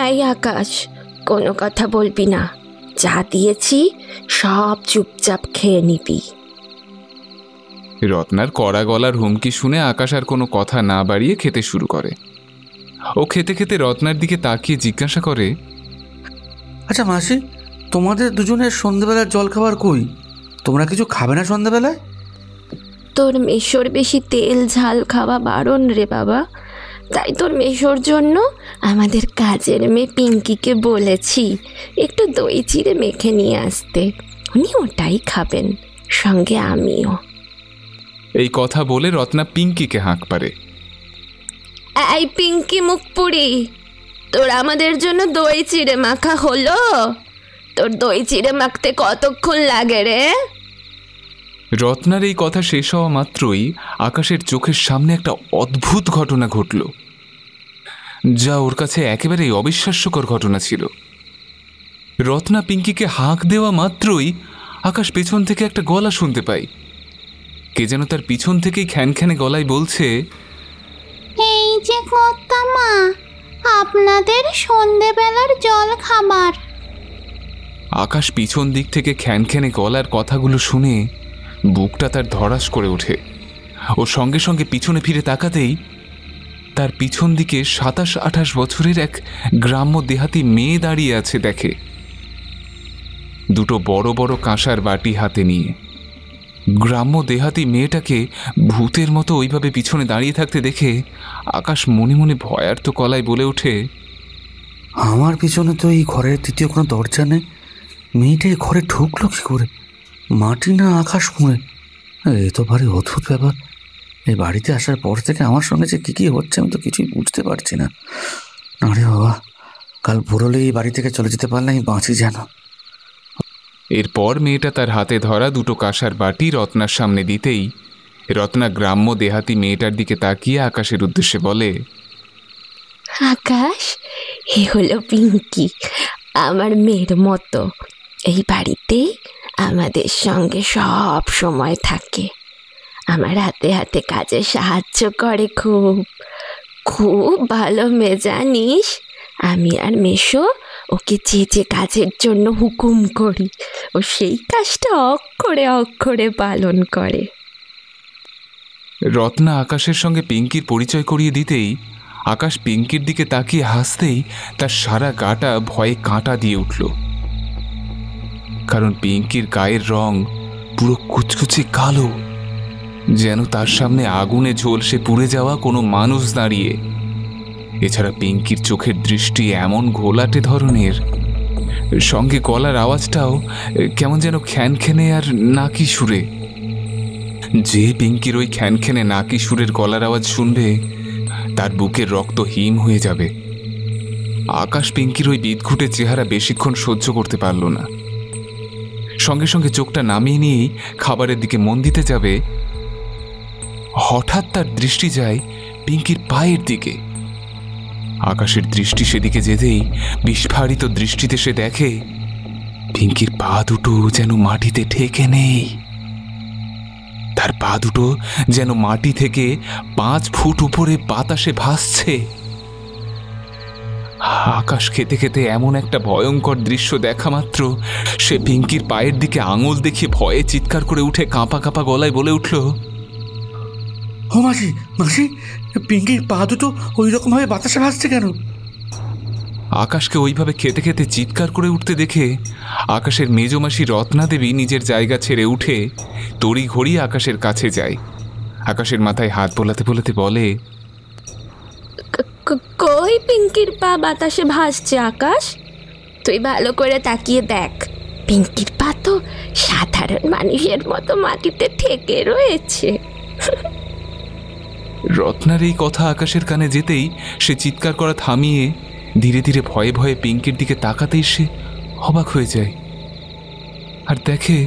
এই আকাশ, কোনো কথা বলবি না, যা দিয়েছি সব চুপচাপ খেয়ে নিবি। রত্নার কড়া গলার হুমকি শুনে আকাশ আর কোনো কথা না বাড়িয়ে খেতে শুরু করে। ও খেতে খেতে রত্নার দিকে তাকিয়ে জিজ্ঞাসা করে, আচ্ছা মাসি, তোমাদের দুজনের সন্ধ্যাবেলার জলখাবার কই? তোমরা কিছু খাবে না সন্ধ্যাবেলায়? তোর মেশোর বেশি তেল ঝাল খাওয়া বারণ রে বাবা, তাই তোর মেশোর জন্য আমাদের কাজের মেয়ে পিঙ্কিকে বলেছি একটু দই চিড়ে মেখে নিয়ে আসতে, উনি ওটাই খাবেন, সঙ্গে আমিও। এই কথা বলে রত্না পিঙ্কিকে হাঁক পারে। এই পিঙ্কি মুখ পুরি, তোর আমাদের জন্য দই চিড়ে মাখা হলো? তোর দই চিড়ে মাখতে কতক্ষণ লাগে রে? রত্নার এই কথা শেষ হওয়া মাত্রই আকাশের চোখের সামনে একটা অদ্ভুত ঘটনা ঘটল, যা ওর কাছে একেবারেই অবিশ্বাস্যকর ঘটনা ছিল। রত্না পিঙ্কিকে হাঁক দেওয়া মাত্রই আকাশ পেছন থেকে একটা গলা শুনতে পায়। কে যেন তার পিছন থেকেই খ্যানখ্যানে গলায় বলছে, এই যে কর্তামা, আপনাদের সন্ধেবেলার জল খাবার। আকাশ পিছন দিক থেকে খ্যানখ্যানে গলার কথাগুলো শুনে বুকটা তার ধড়াস করে ওঠে। ও সঙ্গে সঙ্গে পিছনে ফিরে তাকাতেই তার পিছন দিকে 27-28 বছরের এক গ্রাম্য দেহাতি মেয়ে দাঁড়িয়ে আছে দেখে, দুটো বড় বড় কাঁসার বাটি হাতে নিয়ে। গ্রাম্য দেহাতি মেয়েটাকে ভূতের মতো ওইভাবে পিছনে দাঁড়িয়ে থাকতে দেখে আকাশ মনে মনে ভয়ার্ত গলায় বলে ওঠে, আমার পিছনে তো এই ঘরের দ্বিতীয় কোনো দরজা নেই, মেয়েটা এই ঘরে ঢুকলো কি করে? মাটি না আকাশ মুড়ে? এ তো ভারী অদ্ভুত ব্যাপার। এই বাড়িতে আসার পর থেকে আমার সঙ্গে যে কী হচ্ছে আমি তো কিছুই বুঝতে পারছি না। আরে বাবা, কাল ভোরলে এই বাড়ি থেকে চলে যেতে পারলে আমি বাঁচি যেন। এরপর মেয়েটা তার হাতে ধরা দুটো কাঁসার বাটি রত্নার সামনে দিতেই রত্না গ্রাম্য দেহাতি মেয়েটার দিকে তাকিয়ে আকাশের উদ্দেশ্যে বলে, আকাশ, এ হলো পিঙ্কি, আমার মেয়ের মতো। এই বাড়িতে আমাদের সঙ্গে সব সময় থাকে, আমার হাতে হাতে কাজে সাহায্য করে। খুব খুব ভালো মেয়ে জানিস। আমি আর মেশো ওকে যে যে কাজের জন্য হুকুম করি, ও সেই কাজটা অক্ষরে অক্ষরে পালন করে। রত্না আকাশের সঙ্গে পিঙ্কির পরিচয় করিয়ে দিতেই আকাশ পিঙ্কির দিকে তাকিয়ে হাসতেই তার সারা গাটা ভয়ে কাঁটা দিয়ে উঠল, কারণ পিঙ্কির গায়ের রং পুরো কুচকুচে কালো, যেন তার সামনে আগুনে ঝলসে পুড়ে যাওয়া কোনো মানুষ দাঁড়িয়ে। এছাড়া পিঙ্কির চোখের দৃষ্টি এমন ঘোলাটে ধরনের, সঙ্গে গলার আওয়াজটাও কেমন যেন খ্যানখ্যানে আর নাকি সুরে। যে পিঙ্কির ওই খ্যানখ্যানে নাকি সুরের গলার আওয়াজ শুনবে তার বুকের রক্ত হিম হয়ে যাবে। আকাশ পিঙ্কির ওই বিদঘুটে চেহারা বেশিক্ষণ সহ্য করতে পারল না। সঙ্গে সঙ্গে চোখটা নামিয়ে নিয়েই খাবারের দিকে মন দিতে যাবে, হঠাৎ তার দৃষ্টি যায় পিঙ্কির পায়ের দিকে। আকাশের দৃষ্টি সেদিকে যেতেই বিস্ফারিত দৃষ্টিতে সে দেখে পিঙ্কির পা দুটো যেন মাটিতে ঠেকে নেই। তার পা দুটো যেন মাটি থেকে 5 ফুট উপরে বাতাসে ভাসছে। আকাশ খেতে খেতে এমন একটা ভয়ঙ্কর দৃশ্য দেখা মাত্র সে পিঙ্কির পায়ের দিকে আঙুল দেখিয়ে ভয়ে চিৎকার করে উঠে কাঁপা কাঁপা গলায় বলে উঠল, ও মাসি, মাসি, পিঙ্কির পা দুটো ওই রকমভাবে বাতাসে ভাসছে কেন? আকাশকে ওইভাবে খেতে খেতে চিৎকার করে উঠতে দেখে আকাশের মেজমাসি রত্না দেবী নিজের জায়গা ছেড়ে উঠে তড়ি ঘড়ি আকাশের কাছে যায়। আকাশের মাথায় হাত বোলাতে বোলাতে বলে, কই পিঙ্কির পা বাতাসে ভাসছে আকাশ? তুই ভালো করে তাকিয়ে দেখ, পিঙ্কির পা তো সাধারণ মানুষের মতো মাটিতে ঠেকে রয়েছে। রত্নার এই কথা আকাশের কানে যেতেই সে চিৎকার করা থামিয়ে ধীরে ধীরে ভয়ে ভয়ে পিঙ্কির দিকে তাকাতেই সে অবাক হয়ে যায় আর দেখে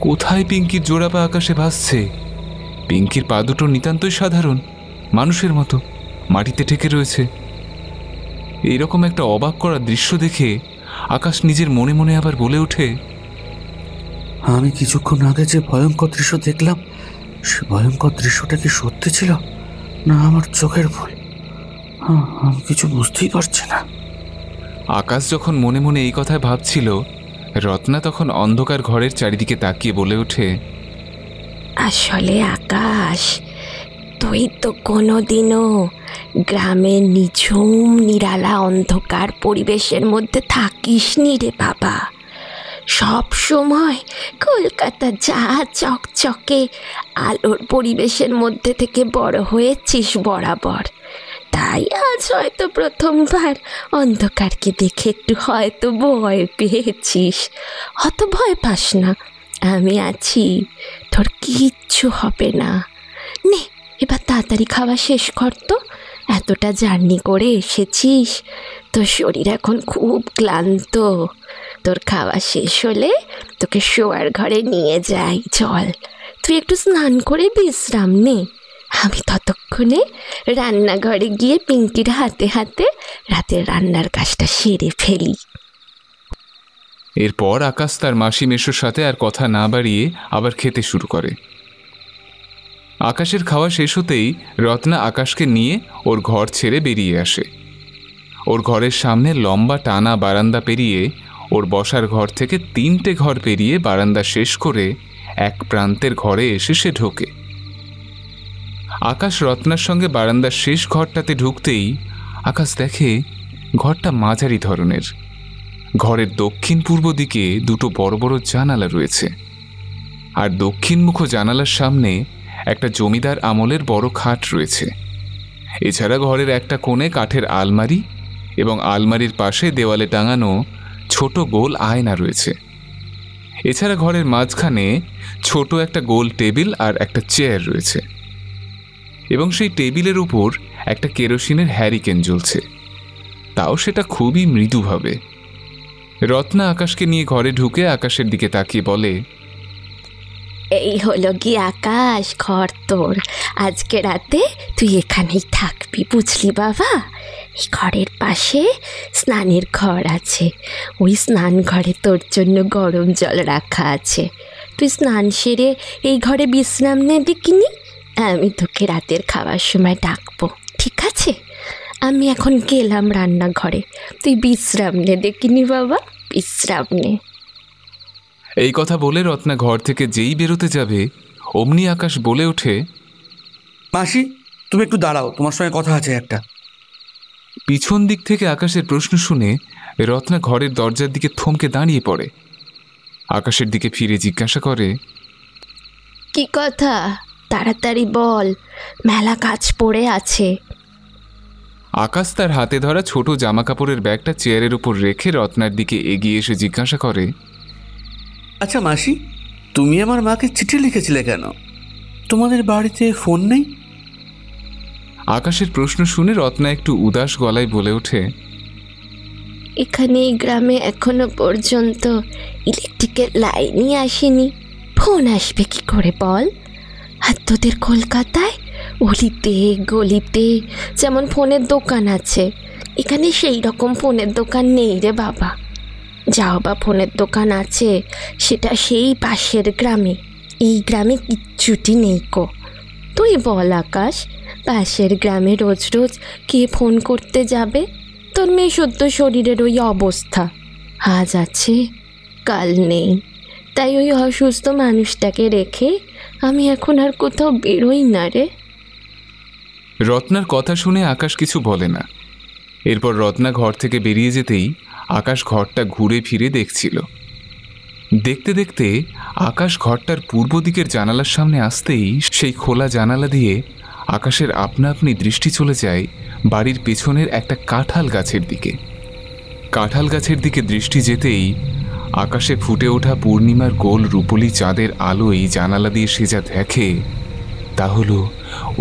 কোথায় পিঙ্কির জোড়া পা আকাশে ভাসছে। পিঙ্কির পা দুটো নিতান্তই সাধারণ মানুষের মতো মাটিতে ঠেকে রয়েছে। এইরকম একটা অবাক করা দৃশ্য দেখে আকাশ নিজের মনে মনে আবার বলে ওঠে, আমি কিছুক্ষণ আগে যে ভয়ঙ্কর দৃশ্য দেখলাম, সে ভয়ঙ্কর দৃশ্যটা কি সত্যি ছিল না আমার চোখের ভুল? আমি কিছু বুঝতেই পারছি না। আকাশ যখন মনে মনে এই কথায় ভাবছিল, রত্না তখন অন্ধকার ঘরের চারিদিকে তাকিয়ে বলে ওঠে, আসলে আকাশ, তুই তো কোনোদিনও গ্রামের নিঝুম নিরালা অন্ধকার পরিবেশের মধ্যে থাকিসনি রে বাবা। সব সময় কলকাতা যা চকচকে আলোর পরিবেশের মধ্যে থেকে বড় হয়েছিস বরাবর। তাই আজ হয়তো প্রথমবার অন্ধকারকে দেখে একটু হয়তো ভয় পেয়েছিস। অত ভয় পাস না, আমি আছি, তোর কিচ্ছু হবে না। নে এবার তাড়াতাড়ি খাওয়া শেষ কর তো, এতটা জার্নি করে এসেছিস, তোর শরীর এখন খুব ক্লান্ত, তোর খাওয়া শেষ হলে তোকে শোয়ার ঘরে নিয়ে যাই, চল তুই একটু স্নান করে বিশ্রাম নে। আমি ততক্ষণে রান্নাঘরে গিয়ে পিঙ্কির হাতে হাতে রাতের রান্নার কাজটা সেরে ফেলি। এরপর আকাশ তার মাসি মেশোর সাথে আর কথা না বাড়িয়ে আবার খেতে শুরু করে। আকাশের খাওয়া শেষ হতেই রত্না আকাশকে নিয়ে ওর ঘর ছেড়ে বেরিয়ে আসে। ওর ঘরের সামনে লম্বা টানা বারান্দা পেরিয়ে ওর বসার ঘর থেকে 3টে ঘর পেরিয়ে বারান্দা শেষ করে এক প্রান্তের ঘরে এসে সে ঢোকে। আকাশ রত্নার সঙ্গে বারান্দার শেষ ঘরটাতে ঢুকতেই আকাশ দেখে ঘরটা মাঝারি ধরনের। ঘরের দক্ষিণ পূর্ব দিকে 2টো বড় বড় জানালা রয়েছে, আর দক্ষিণমুখ জানালার সামনে একটা জমিদার আমলের বড় খাট রয়েছে। এছাড়া ঘরের একটা কোণে কাঠের আলমারি এবং আলমারির পাশে দেওয়ালে টাঙানো ছোট গোল আয়না রয়েছে। এছাড়া ঘরের মাঝখানে ছোট একটা গোল টেবিল আর একটা চেয়ার রয়েছে, এবং সেই টেবিলের উপর একটা কেরোসিনের হ্যারিকেন জ্বলছে, তাও সেটা খুবই মৃদুভাবে। রত্না আকাশকে নিয়ে ঘরে ঢুকে আকাশের দিকে তাকিয়ে বলে, এই হলো কি আকাশ, ঘর তোর। আজকে রাতে তুই এখানেই থাকবি, বুঝলি বাবা? এই ঘরের পাশে স্নানের ঘর আছে, ওই স্নান ঘরে তোর জন্য গরম জল রাখা আছে। তুই স্নান সেরে এই ঘরে বিশ্রাম নে দেখিনি, আমি তোকে রাতের খাওয়ার সময় ডাকবো, ঠিক আছে? আমি এখন গেলাম রান্নাঘরে, তুই বিশ্রাম নে দেখিনি বাবা, বিশ্রাম নে। এই কথা বলে রত্না ঘর থেকে যেই বেরোতে যাবে অমনি আকাশ বলে ওঠে, মাসি তুমি একটু দাঁড়াও, তোমার সঙ্গে কথা আছে একটা। পিছন দিক থেকে আকাশের প্রশ্ন শুনে রত্না ঘরের দরজার দিকে থমকে দাঁড়িয়ে পড়ে। আকাশের দিকে ফিরে জিজ্ঞাসা করে, কি কথা? তাড়াতাড়ি বল, মেলা কাজ পড়ে আছে। আকাশ তার হাতে ধরা ছোট জামা কাপড়ের ব্যাগটা চেয়ারের উপর রেখে রত্নার দিকে এগিয়ে এসে জিজ্ঞাসা করে, আচ্ছা মাসি, তুমি আমার মাকে চিঠি লিখেছিলে কেন? তোমাদের বাড়িতে ফোন নেই? আকাশের প্রশ্ন শুনে রত্না একটু উদাস গলায় বলে ওঠে, এখানে এই গ্রামে এখনো পর্যন্ত ইলেকট্রিকের লাইনই আসেনি, ফোন আসবে কি করে বল? আর তোদের কলকাতায় অলিতে গলিতে যেমন ফোনের দোকান আছে, এখানে সেই রকম ফোনের দোকান নেই রে বাবা। যাও বা ফোনের দোকান আছে, সেটা সেই পাশের গ্রামে, এই গ্রামে কিচ্ছুটি নেই কো। তুই বল আকাশ, পাশের গ্রামে রোজ রোজ কে ফোন করতে যাবে? তোর মেয়ে সদ্য শরীরের ওই অবস্থা, আজ আছে কাল নেই, তাই ওই অসুস্থ মানুষটাকে রেখে আমি এখন আর কোথাও বেরোই না রে। রত্নার কথা শুনে আকাশ কিছু বলে না। এরপর রত্না ঘর থেকে বেরিয়ে যেতেই আকাশ ঘরটা ঘুরে ফিরে দেখছিল। দেখতে দেখতে আকাশ ঘরটার পূর্ব দিকের জানালার সামনে আসতেই সেই খোলা জানালা দিয়ে আকাশের আপনা আপনি দৃষ্টি চলে যায় বাড়ির পেছনের একটা কাঁঠাল গাছের দিকে। কাঁঠাল গাছের দিকে দৃষ্টি যেতেই আকাশে ফুটে ওঠা পূর্ণিমার গোল রূপলি চাঁদের আলোয় জানালা দিয়ে সে যা দেখে তা হলো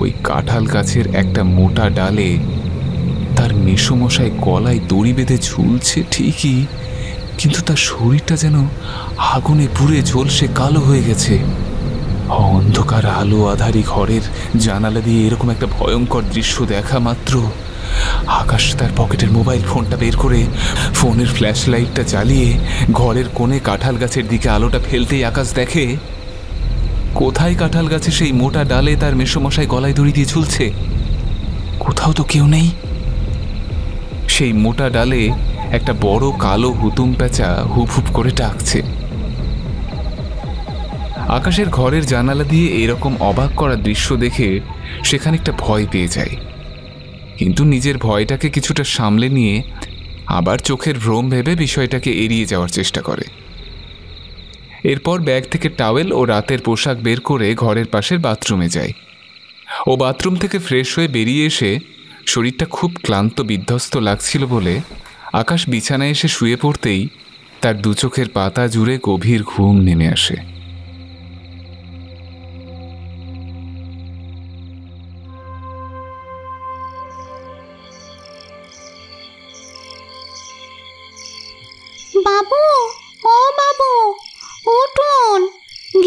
ওই কাঁঠাল গাছের একটা মোটা ডালে তার মেসোমশাই গলায় দড়ি বেঁধে ঝুলছে ঠিকই, কিন্তু তার শরীরটা যেন আগুনে পুড়ে ঝলসে কালো হয়ে গেছে। অন্ধকার আলো আধারী ঘরের জানালা দিয়ে এরকম একটা ভয়ঙ্কর দৃশ্য দেখা মাত্র আকাশ তার পকেটের মোবাইল ফোনটা বের করে ফোনের ফ্ল্যাশ লাইটটা জ্বালিয়ে ঘরের কোণে কাঁঠাল গাছের দিকে আলোটা ফেলতেই আকাশ দেখে কোথায় কাঁঠাল গাছে সেই মোটা ডালে তার মেসোমশাই গলায় দড়ি দিয়ে ঝুলছে। কোথাও তো কেউ নেই। সেই মোটা ডালে একটা বড় কালো হুতুম প্যাঁচা হুপ হুপ করে ডাকছে। আকাশের ঘরের জানালা দিয়ে এরকম অবাক করা দৃশ্য দেখে সে খানিকটা ভয় পেয়ে যায়, কিন্তু নিজের ভয়টাকে কিছুটা সামলে নিয়ে আবার চোখের ভ্রম ভেবে বিষয়টাকে এড়িয়ে যাওয়ার চেষ্টা করে। এরপর ব্যাগ থেকে টাওয়েল ও রাতের পোশাক বের করে ঘরের পাশের বাথরুমে যায়। ও বাথরুম থেকে ফ্রেশ হয়ে বেরিয়ে এসে শরীরটা খুব ক্লান্ত বিধ্বস্ত লাগছিল বলে আকাশ বিছানায় এসে শুয়ে পড়তেই তার দু চোখের পাতা জুড়ে গভীর ঘুম নেমে আসে।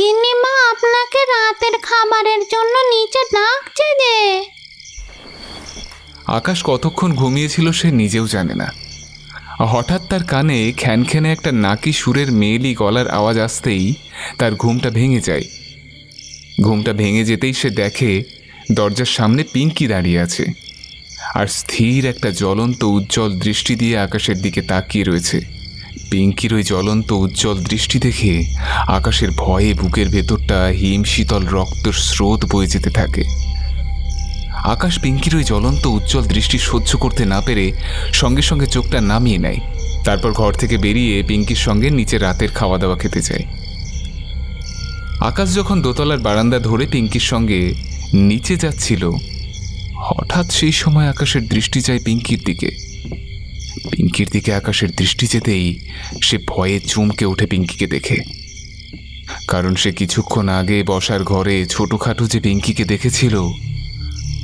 গিন্নিমা আপনাকে রাতের খাবারের জন্য নিচে ডাকছে যে। আকাশ কতক্ষণ ঘুমিয়েছিল সে নিজেও জানে না। হঠাৎ তার কানে খ্যানখ্যানে একটা নাকি সুরের মেয়েলি গলার আওয়াজ আসতেই তার ঘুমটা ভেঙে যায়। ঘুমটা ভেঙে যেতেই সে দেখে দরজার সামনে পিঙ্কি দাঁড়িয়ে আছে আর স্থির একটা জ্বলন্ত উজ্জ্বল দৃষ্টি দিয়ে আকাশের দিকে তাকিয়ে রয়েছে। পিঙ্কির ওই জ্বলন্ত উজ্জ্বল দৃষ্টি দেখে আকাশের ভয়ে বুকের ভেতরটা হিম শীতল রক্তের স্রোত বয়ে যেতে থাকে। আকাশ পিঙ্কির ওই জ্বলন্ত উজ্জ্বল দৃষ্টি সহ্য করতে না পেরে সঙ্গে সঙ্গে চোখটা নামিয়ে নেয়। তারপর ঘর থেকে বেরিয়ে পিঙ্কির সঙ্গে নিচে রাতের খাওয়া দাওয়া খেতে যায়। আকাশ যখন দোতলার বারান্দা ধরে পিঙ্কির সঙ্গে নিচে যাচ্ছিল, হঠাৎ সেই সময় আকাশের দৃষ্টি যায় পিঙ্কির দিকে। পিঙ্কির দিকে আকাশের দৃষ্টি যেতেই সে ভয়ে চমকে ওঠে পিঙ্কিকে দেখে। কারণ সে কিছুক্ষণ আগে বসার ঘরে ছোটখাটো যে পিঙ্কিকে দেখেছিল,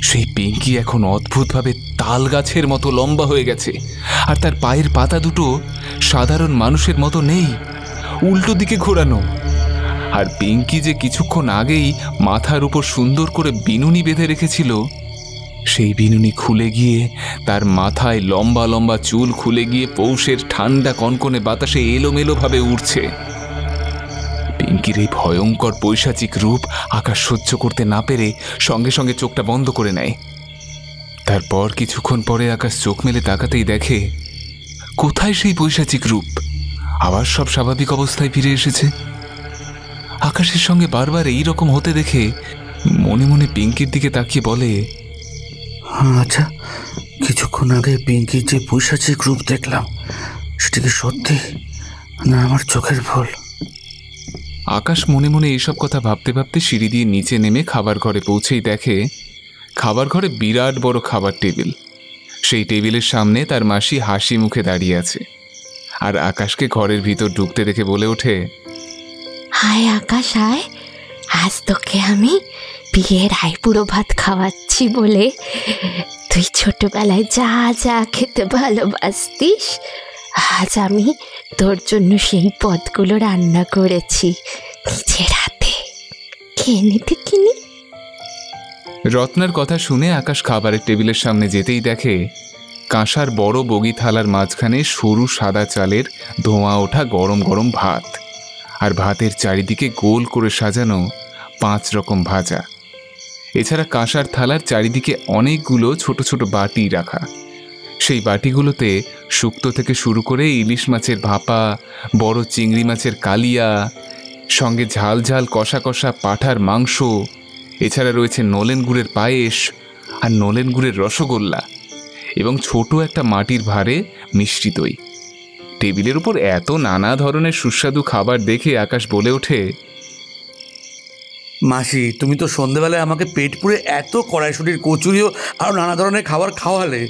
সেই পিঙ্কি এখন অদ্ভুতভাবে তাল গাছের মতো লম্বা হয়ে গেছে, আর তার পায়ের পাতা দুটো সাধারণ মানুষের মতো নেই, উল্টো দিকে ঘোরানো। আর পিঙ্কি যে কিছুক্ষণ আগেই মাথার উপর সুন্দর করে বিনুনি বেঁধে রেখেছিল, সেই বিনুনি খুলে গিয়ে তার মাথায় লম্বা লম্বা চুল খুলে গিয়ে পৌষের ঠান্ডা কনকনে বাতাসে এলোমেলোভাবে উড়ছে। পিঙ্কির এই ভয়ঙ্কর পৈশাচিক রূপ আকাশ সহ্য করতে না পেরে সঙ্গে সঙ্গে চোখটা বন্ধ করে নেয়। তারপর কিছুক্ষণ পরে আকাশ চোখ মেলে তাকাতেই দেখে কোথায় সেই পৈশাচিক রূপ আবার সব স্বাভাবিক অবস্থায় ফিরে এসেছে। আকাশের সঙ্গে বারবার এই রকম হতে দেখে মনে মনে পিঙ্কির দিকে তাকিয়ে বলে, আচ্ছা, কিছুক্ষণ আগে পিঙ্কির যে পৈশাচিক রূপ দেখলাম, সেটা কি সত্যি না আমার চোখের ভুল? আকাশ মনে মনে এইসব কথা ভাবতে ভাবতে সিঁড়ি দিয়ে নিচে নেমে খাবার ঘরে পৌঁছেই দেখে খাবার ঘরে বিরাট বড় খাবার টেবিল। সেই টেবিলের সামনে তার মাসি হাসি মুখে দাঁড়িয়ে আছে, আর আকাশকে ঘরের ভিতর ঢুকতে দেখে বলে ওঠে, হায় আকাশ হায়, আজ তোকে আমি বিয়ের আইপুরো ভাত খাওয়াচ্ছি বলে তুই ছোটবেলায় যা যা খেতে ভালোবাসতিস, আজ আমি তোর জন্য সেই পদগুলো রান্না করেছি নিজের হাতে, খেয়ে নিতে কিনি। রত্নার কথা শুনে আকাশ খাবারের টেবিলের সামনে যেতেই দেখে কাঁসার বড় বগি থালার মাঝখানে সরু সাদা চালের ধোঁয়া ওঠা গরম গরম ভাত, আর ভাতের চারিদিকে গোল করে সাজানো 5 রকম ভাজা। এছাড়া কাঁসার থালার চারিদিকে অনেকগুলো ছোট ছোট বাটি রাখা। সেই বাটিগুলোতে শুক্তো থেকে শুরু করে ইলিশ মাছের ভাপা, বড় চিংড়ি মাছের কালিয়া, সঙ্গে ঝাল ঝাল কষা কষা পাঁঠার মাংস, এছাড়া রয়েছে নলেন গুড়ের পায়েস আর নলেন গুড়ের রসগোল্লা এবং ছোট একটা মাটির ভাঁড়ে মিষ্টি দই। টেবিলের উপর এত নানা ধরনের সুস্বাদু খাবার দেখে আকাশ বলে ওঠে, মাসি, তুমি তো সন্ধেবেলায় আমাকে পেট পুড়ে এত কড়াইশুটির কচুরিও আরও নানা ধরনের খাবার খাওয়ালে,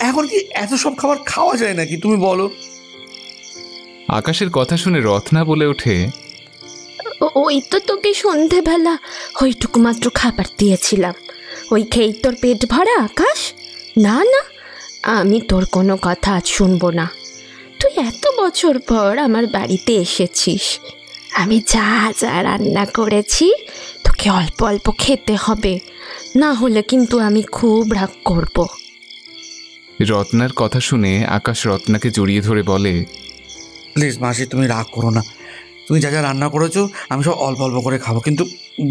এখন কি এত সব খাবার খাওয়া যায় নাকি তুমি বলো? আকাশের কথা শুনে রত্না বলে ওঠে, ওই তো তোকে সন্ধেবেলা ওইটুকু মাত্র খাবার দিয়েছিলাম, ওই খেয়েই তোর পেট ভরা আকাশ? না না, আমি তোর কোনো কথা আজ শুনবো না। তুই এত বছর পর আমার বাড়িতে এসেছিস, আমি যা যা রান্না করেছি তোকে অল্প অল্প খেতে হবে, না হলে কিন্তু আমি খুব রাগ করব। রত্নার কথা শুনে আকাশ রত্নাকে জড়িয়ে ধরে বলে, প্লিজ মাসি, তুমি রাগ করো না, তুমি যা যা রান্না করেছো আমি সব অল্প অল্প করে খাবো, কিন্তু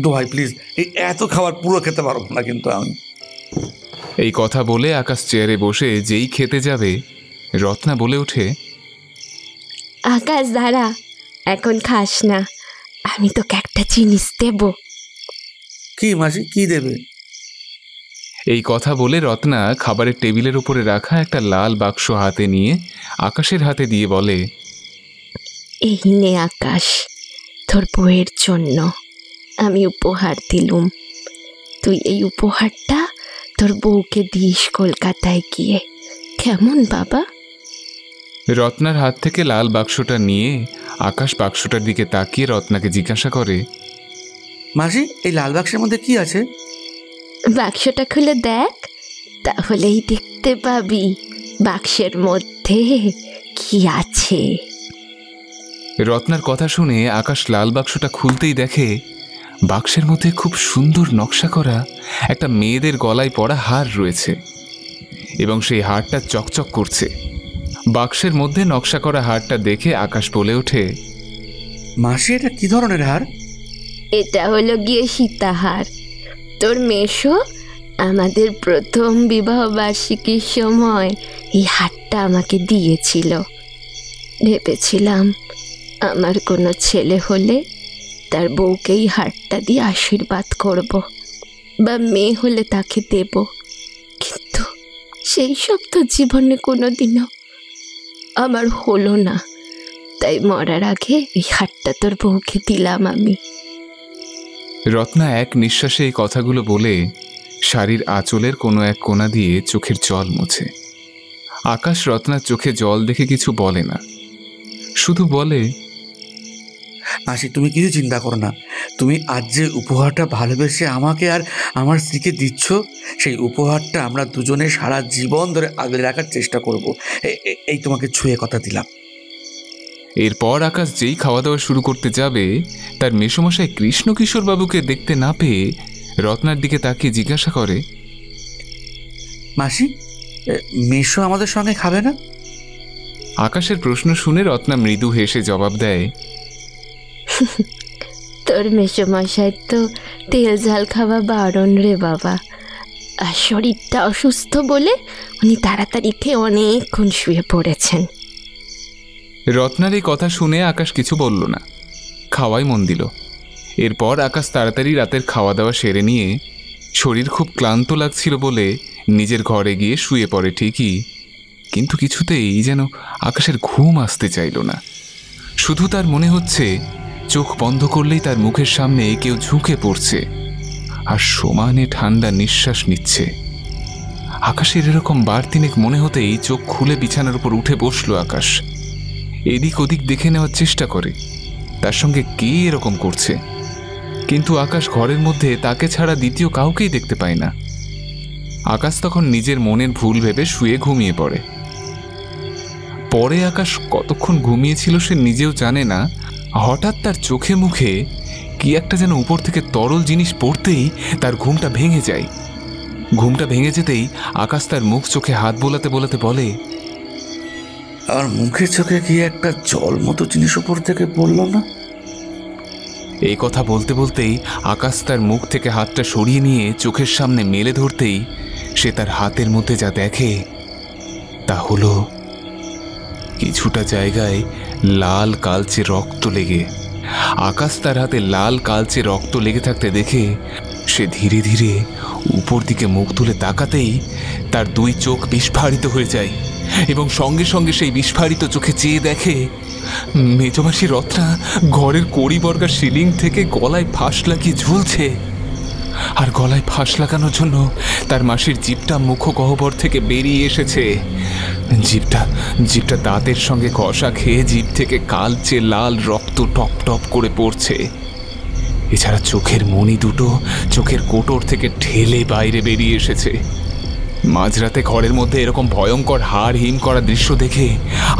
দোহাই প্লিজ, এই এত খাবার পুরো খেতে পারবো না কিন্তু আমি। এই কথা বলে আকাশ চেয়ারে বসে যেই খেতে যাবে, রত্না বলে ওঠে, আকাশ দাঁড়া, এখন খাস না, আমি তোকে একটা জিনিস দেব। কি মাসি, কি দেবে? এই কথা বলে রত্না খাবারের টেবিলের উপরে রাখা একটা লাল বাক্স হাতে নিয়ে আকাশের হাতে দিয়ে বলে, এই নে আকাশ, তোর বউয়ের জন্য আমি উপহার দিলুম, তুই এই উপহারটা তোর বউকে দিস কলকাতায় গিয়ে, কেমন বাবা? রত্নার হাত থেকে লাল বাক্সটা নিয়ে আকাশ বাক্সটার দিকে তাকিয়ে রত্নাকে জিজ্ঞাসা করে, মাসি, এই লাল বাক্সের মধ্যে কি আছে? বাক্সটা খুলে দেখ, তাহলেই দেখতে পাবি বাক্সের মধ্যে কি আছে। রত্নার কথা শুনে আকাশ লাল বাক্সটা খুলতেই দেখে বাক্সের মধ্যে খুব সুন্দর নকশা করা একটা মেয়েদের গলায় পরা হার রয়েছে এবং সেই হারটা চকচক করছে। বাক্সের মধ্যে নকশা করা হারটা দেখে আকাশ বলে ওঠে, মাসি এটা কি ধরনের হার? এটা হলো গিয়ে সীতাহার। তোর মেশো আমাদের প্রথম বিবাহ বার্ষিকীর সময় এই হারটা আমাকে দিয়েছিল। ভেবেছিলাম আমার কোনো ছেলে হলে তার বউকে এই হারটা দিয়ে আশীর্বাদ করব, বা মেয়ে হলে তাকে দেব, কিন্তু সেই সব তো জীবনে কোনোদিনও আমার হলো না। তাই মরার আগে এই হারটা তোর বউকে দিলাম আমি। রত্না এক নিঃশ্বাসে এই কথাগুলো বলে শাড়ির আঁচলের কোনো এক কোণা দিয়ে চোখের জল মুছে। আকাশ রত্নার চোখে জল দেখে কিছু বলে না, শুধু বলে, মাসি তুমি কিছু চিন্তা করো না। তুমি আজ যে উপহারটা ভালোবেসে আমাকে আর আমার স্ত্রীকে দিচ্ছ, সেই উপহারটা আমরা দুজনে সারা জীবন ধরে আগলে রাখার চেষ্টা করব। এই তোমাকে ছুঁয়ে কথা দিলাম। এরপর আকাশ যেই খাওয়া দাওয়া শুরু করতে যাবে, তার মেসোমশাই কৃষ্ণকিশোর বাবুকে দেখতে না পেয়ে রত্নার দিকে তাকিয়ে জিজ্ঞাসা করে, মাসি মেশো আমাদের সঙ্গে খাবে না? আকাশের প্রশ্ন শুনে রত্না মৃদু হেসে জবাব দেয়, তোর মেসোমশাই তো তেল ঝাল খাওয়া বারণ রে বাবা, আর শরীরটা অসুস্থ বলে উনি তাড়াতাড়ি খেয়ে অনেকক্ষণ শুয়ে পড়েছেন। রত্নার এই কথা শুনে আকাশ কিছু বলল না, খাওয়াই মন দিল। এরপর আকাশ তাড়াতাড়ি রাতের খাওয়া দাওয়া সেরে নিয়ে শরীর খুব ক্লান্ত লাগছিল বলে নিজের ঘরে গিয়ে শুয়ে পড়ে ঠিকই, কিন্তু কিছুতেই যেন আকাশের ঘুম আসতে চাইল না। শুধু তার মনে হচ্ছে চোখ বন্ধ করলেই তার মুখের সামনে কেউ ঝুঁকে পড়ছে আর সমানে ঠান্ডা নিঃশ্বাস নিচ্ছে। আকাশের এরকম বার তিনেক মনে হতেই চোখ খুলে বিছানার উপর উঠে বসলো আকাশ। এদিক ওদিক দেখে নেওয়ার চেষ্টা করে তার সঙ্গে কে এরকম করছে, কিন্তু আকাশ ঘরের মধ্যে তাকে ছাড়া দ্বিতীয় কাউকেই দেখতে পায় না। আকাশ তখন নিজের মনের ভুল ভেবে শুয়ে ঘুমিয়ে পড়ে। পরে আকাশ কতক্ষণ ঘুমিয়েছিল সে নিজেও জানে না। হঠাৎ তার চোখে মুখে কি একটা যেন উপর থেকে তরল জিনিস পড়তেই তার ঘুমটা ভেঙে যায়। ঘুমটা ভেঙে যেতেই আকাশ তার মুখ চোখে হাত বোলাতে বোলাতে বলে, আর মুখের চোখে কি একটা জল মতো জিনিস উপর থেকে পড়লো না? এই কথা বলতে বলতেই আকাশ তার মুখ থেকে হাতটা সরিয়ে নিয়ে চোখের সামনে মেলে ধরতেই সে তার হাতের মধ্যে যা দেখে তা হলো কিছুটা জায়গায় লাল কালচে রক্ত লেগে। আকাশ তার হাতে লাল কালচে রক্ত লেগে থাকতে দেখে সে ধীরে ধীরে উপর দিকে মুখ তুলে তাকাতেই তার দুই চোখ বিস্ফারিত হয়ে যায় এবং সঙ্গে সঙ্গে সেই বিস্ফারিত চোখে চেয়ে দেখে মেজমাসি রত্না ঘরের কড়িবর্গা সিলিং থেকে গলায় ফাঁস লাগিয়ে ঝুলছে। আর গলায় ফাঁস লাগানোর জন্য তার মাসির জিভটা মুখগহ্বর থেকে বেরিয়ে এসেছে। জিভটা দাঁতের সঙ্গে ঘষা খেয়ে জিভ থেকে কালচে লাল রক্ত টপ টপ করে পড়ছে। এছাড়া চোখের মণি দুটো চোখের কোটর থেকে ঠেলে বাইরে বেরিয়ে এসেছে। মাঝরাতে ঘরের মধ্যে এরকম ভয়ঙ্কর হাড় হিম করা দৃশ্য দেখে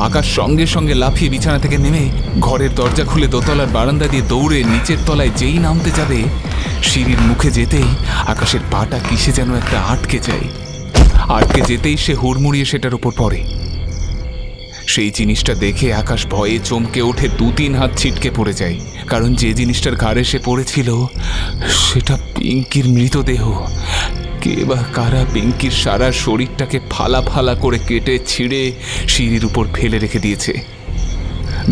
আকাশ সঙ্গে সঙ্গে লাফিয়ে বিছানা থেকে নেমে ঘরের দরজা খুলে দোতলার বারান্দা দিয়ে দৌড়ে নিচের তলায় যেই নামতে যাবে, সিঁড়ির মুখে যেতেই আকাশের পাটা কিসে যেন একটা আটকে যায়। আটকে যেতেই সে হুড়মুড়িয়ে সেটার উপর পড়ে। সেই জিনিসটা দেখে আকাশ ভয়ে চমকে ওঠে, 2-3 হাত ছিটকে পড়ে যায়, কারণ যে জিনিসটার ঘাড়ে সে পড়েছিল সেটা পিঙ্কির মৃতদেহ। কে বা কারা পিঙ্কির সারা শরীরটাকে ফালা ফালা করে কেটে ছিঁড়ে সিঁড়ির উপর ফেলে রেখে দিয়েছে।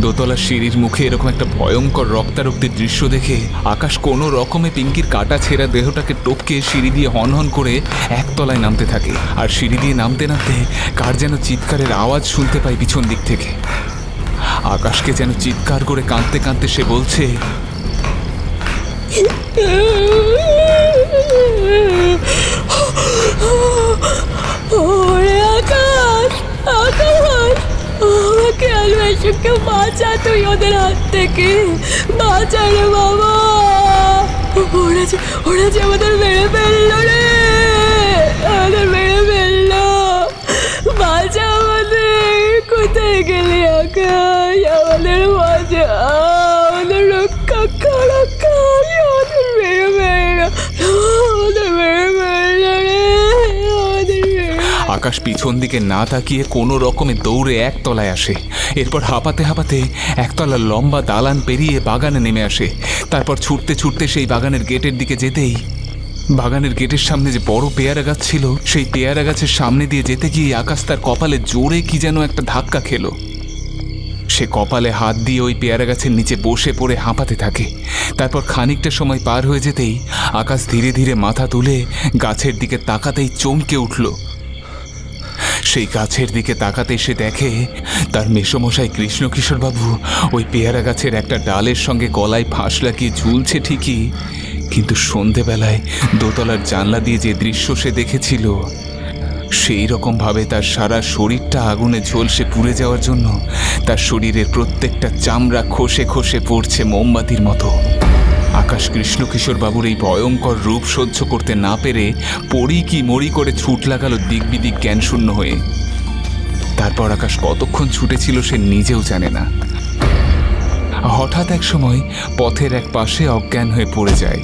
দোতলার সিঁড়ির মুখে এরকম একটা ভয়ঙ্কর রক্তারক্তির দৃশ্য দেখে আকাশ কোনো রকমে পিঙ্কির কাটা ছেঁড়া দেহটাকে টপকে সিঁড়ি দিয়ে হনহন করে একতলায় নামতে থাকে। আর সিঁড়ি দিয়ে নামতে নামতে কার যেন চিৎকারের আওয়াজ শুনতে পায় পিছন দিক থেকে। আকাশকে যেন চিৎকার করে কাঁদতে কাঁদতে সে বলছে, ওরে আকাশ, আকাশ, আমাকে আর মেশোকে বাঁচা, তুই ওদের হাত থেকে বাঁচা রে বাবা। ওরা যে আমাদের মেরে ফেললো রে, আমাদের মেরে ফেললো, বাঁচা আমাদের। কোথায় গেলি আকাশ, আমাদের বাঁচা। আকাশ পিছন দিকে না তাকিয়ে কোনো রকমে দৌড়ে একতলায় আসে। এরপর হাঁপাতে হাঁপাতে একতলা লম্বা দালান পেরিয়ে বাগানে নেমে আসে। তারপর ছুটতে ছুটতে সেই বাগানের গেটের দিকে যেতেই বাগানের গেটের সামনে যে বড় পেয়ারা গাছ ছিল, সেই পেয়ারা গাছের সামনে দিয়ে যেতে গিয়ে আকাশ তার কপালে জোরে কি যেন একটা ধাক্কা খেলো। সে কপালে হাত দিয়ে ওই পেয়ারা গাছের নিচে বসে পড়ে হাঁপাতে থাকে। তারপর খানিকটা সময় পার হয়ে যেতেই আকাশ ধীরে ধীরে মাথা তুলে গাছের দিকে তাকাতেই চমকে উঠল। সেই গাছের দিকে তাকাতেই সে দেখে তার মেসোমশাই কৃষ্ণকিশোরবাবু ওই পেয়ারা গাছের একটা ডালের সঙ্গে গলায় ফাঁস লাগিয়ে ঝুলছে ঠিকই, কিন্তু সন্ধেবেলায় দোতলার জানলা দিয়ে যে দৃশ্য সে দেখেছিল, সেই রকমভাবে তার সারা শরীরটা আগুনে ঝলসে পুড়ে যাওয়ার জন্য তার শরীরের প্রত্যেকটা চামড়া খসে খসে পড়ছে মোমবাতির মতো। আকাশ কৃষ্ণকিশোরবাবুর এই ভয়ঙ্কর রূপ সহ্য করতে না পেরে পড়ি কি মরি করে ছুট লাগালো দিক বিদিক জ্ঞানশূন্য হয়ে। তারপর আকাশ কতক্ষণ ছুটেছিল সে নিজেও জানে না। হঠাৎ এক সময় পথের এক পাশে অজ্ঞান হয়ে পড়ে যায়।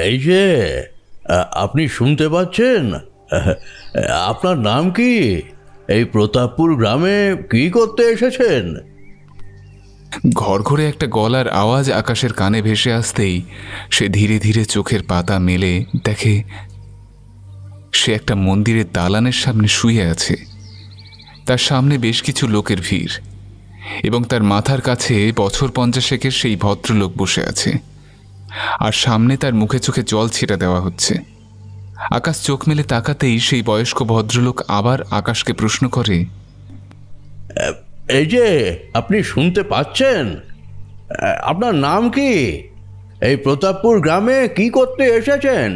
এই যে আপনি শুনতে পাচ্ছেন? আপনার নাম কি? এই প্রতাপপুর গ্রামে কি করতে এসেছেন? ঘর ঘরে একটা গলার আওয়াজ আকাশের কানে ভেসে আসতেই সে ধীরে ধীরে চোখের পাতা মেলে দেখে সে একটা মন্দিরের দালানের সামনে শুয়ে আছে। তার সামনে বেশ কিছু লোকের ভিড় এবং তার মাথার কাছে বছর 50 সেই ভদ্রলোক বসে আছে, আর সামনে তার মুখে চোখে জল ছিটা দেওয়া হচ্ছে। আকাশ চোখ মেলে তাকাতেই সেই বয়স্ক ভদ্রলোক আবার আকাশকে প্রশ্ন করে, এই যে আপনি শুনতে পাচ্ছেন? আপনার নাম কি? এই প্রতাপপুর গ্রামে কি করতে এসেছেন?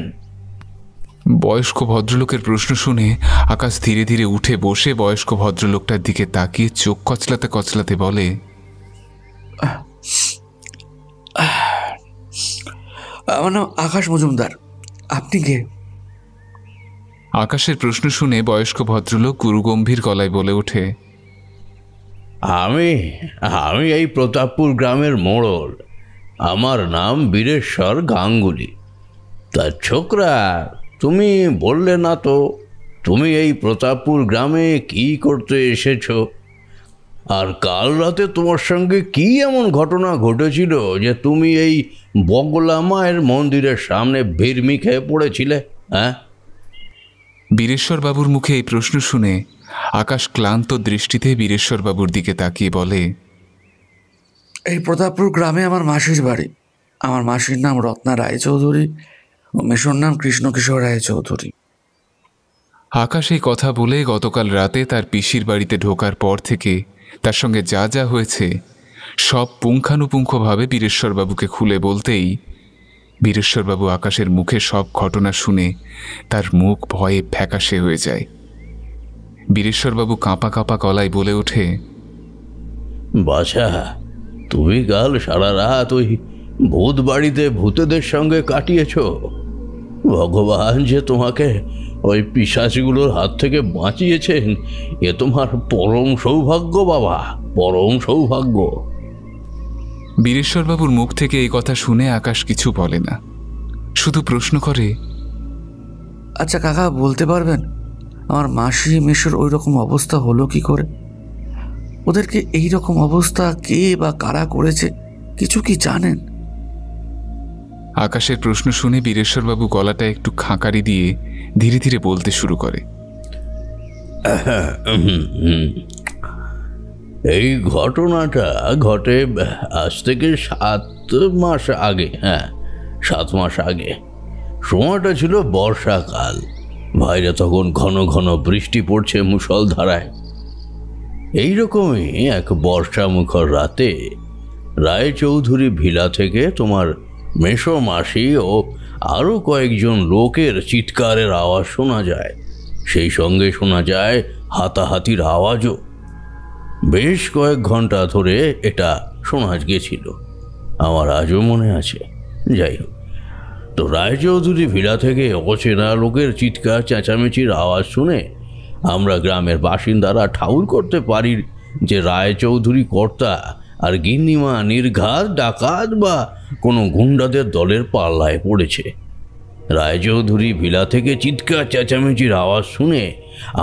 বয়স্ক ভদ্রলোকের প্রশ্ন শুনে আকাশ ধীরে ধীরে উঠে বসে বয়স্ক ভদ্রলোকটার দিকে তাকিয়ে চোখ কচলাতে কচলাতে বলে, আমার নাম আকাশ মজুমদার। আপনি কে? আকাশের প্রশ্ন শুনে বয়স্ক ভদ্রলোক গুরুগম্ভীর গলায় বলে ওঠে, আমি এই প্রতাপপুর গ্রামের মোড়ল। আমার নাম বীরেশ্বর গাঙ্গুলি। তা ছোকরা, তুমি বললে না তো তুমি এই প্রতাপপুর গ্রামে কি করতে এসেছো? আর কাল রাতে তোমার সঙ্গে কি এমন ঘটনা ঘটেছিল যে তুমি এই বগলা মায়ের মন্দিরের সামনে ভিড়মি খেয়ে পড়েছিলে? হ্যাঁ? বীরেশ্বরবাবুর মুখে এই প্রশ্ন শুনে আকাশ ক্লান্ত দৃষ্টিতে বীরেশ্বরবাবুর দিকে তাকিয়ে বলে, এই প্রতাপপুর গ্রামে আমার মাসির বাড়ি। আমার মাসির নাম রত্না রায়চৌধুরী ও মেশোর নাম কৃষ্ণকিশোর রায়চৌধুরী। আকাশ এই কথা বলে গতকাল রাতে তার পিসির বাড়িতে ঢোকার পর থেকে তার সঙ্গে যা যা হয়েছে সব পুঙ্খানুপুঙ্খভাবে বীরেশ্বরবাবুকে খুলে বলতেই বীরেশ্বরবাবু আকাশের মুখে সব ঘটনা শুনে তার মুখ ভয়ে ফ্যাকাশে হয়ে যায়। বীরেশ্বরবাবু কাঁপা কাঁপা গলায় বলে ওঠে, বাছা, তুমি কাল সারা রাত ওই ভূত বাড়িতে ভূতেদের সঙ্গে কাটিয়েছ। ভগবান যে তোমাকে ওই পিশাচগুলোর হাত থেকে বাঁচিয়েছেন, এ তোমার পরম সৌভাগ্য বাবা, পরম সৌভাগ্য। বীরেশ্বরবাবুর মুখ থেকে এই কথা শুনে আকাশ কিছু বলে না, শুধু প্রশ্ন করে, আচ্ছা কাকা, বলতে পারবেন আমার মাসি মেশোর ওই রকম অবস্থা হলো কি করে? ওদেরকে এই রকম অবস্থা কে বা কারা করেছে, কিছু কি জানেন? আকাশের প্রশ্ন শুনে বীরেশ্বরবাবু গলাটা একটু খাঁকারি দিয়ে ধীরে ধীরে বলতে শুরু করে, এই ঘটনাটা ঘটে আজ থেকে 7 মাস আগে। হ্যাঁ, 7 মাস আগে। সময়টা ছিল বর্ষাকাল। বাইরে তখন ঘন ঘন বৃষ্টি পড়ছে মুষলধারায়। এইরকমই এক বর্ষামুখর রাতে রায়চৌধুরী ভিলা থেকে তোমার মেসো মাসি ও আরও কয়েকজন লোকের চিৎকারের আওয়াজ শোনা যায়। সেই সঙ্গে শোনা যায় হাতাহাতির আওয়াজও। বেশ কয়েক ঘন্টা ধরে এটা শোনা গেছিল, আমার আজও মনে আছে। যাই হোক, তো রায়চৌধুরী ভিলা থেকে অচেনা লোকের চিৎকার চেঁচামেচির আওয়াজ শুনে আমরা গ্রামের বাসিন্দারা ঠাউর করতে পারি যে রায়চৌধুরী কর্তা আর গিন্নিমা নির্ঘাত ডাকাত বা কোনো গুন্ডাদের দলের পাল্লায় পড়েছে। রায়চৌধুরী ভিলা থেকে চিৎকার চেঁচামেচির আওয়াজ শুনে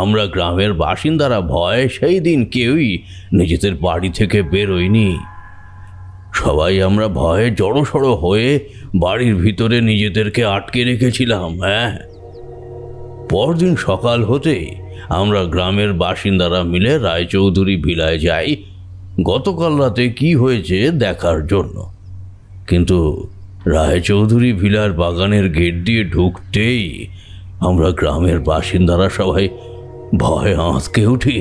আমরা গ্রামের বাসিন্দারা ভয়ে সেই দিন কেউই নিজেদের বাড়ি থেকে বেরোয়নি। সবাই আমরা ভয়ে জড়সড় হয়ে বাড়ির ভিতরে নিজেদেরকে আটকে রেখেছিলাম। পরদিন সকাল হতেই আমরা গ্রামের বাসিন্দারা মিলে রায়চৌধুরী ভিলায় যাই গতকাল রাতে কি হয়েছে দেখার জন্য। কিন্তু রায়চৌধুরী ভিলার বাগানের গেট দিয়ে ঢুকতেই আমরা গ্রামের বাসিন্দারা সবাই ভয়ে আঁতকে উঠি।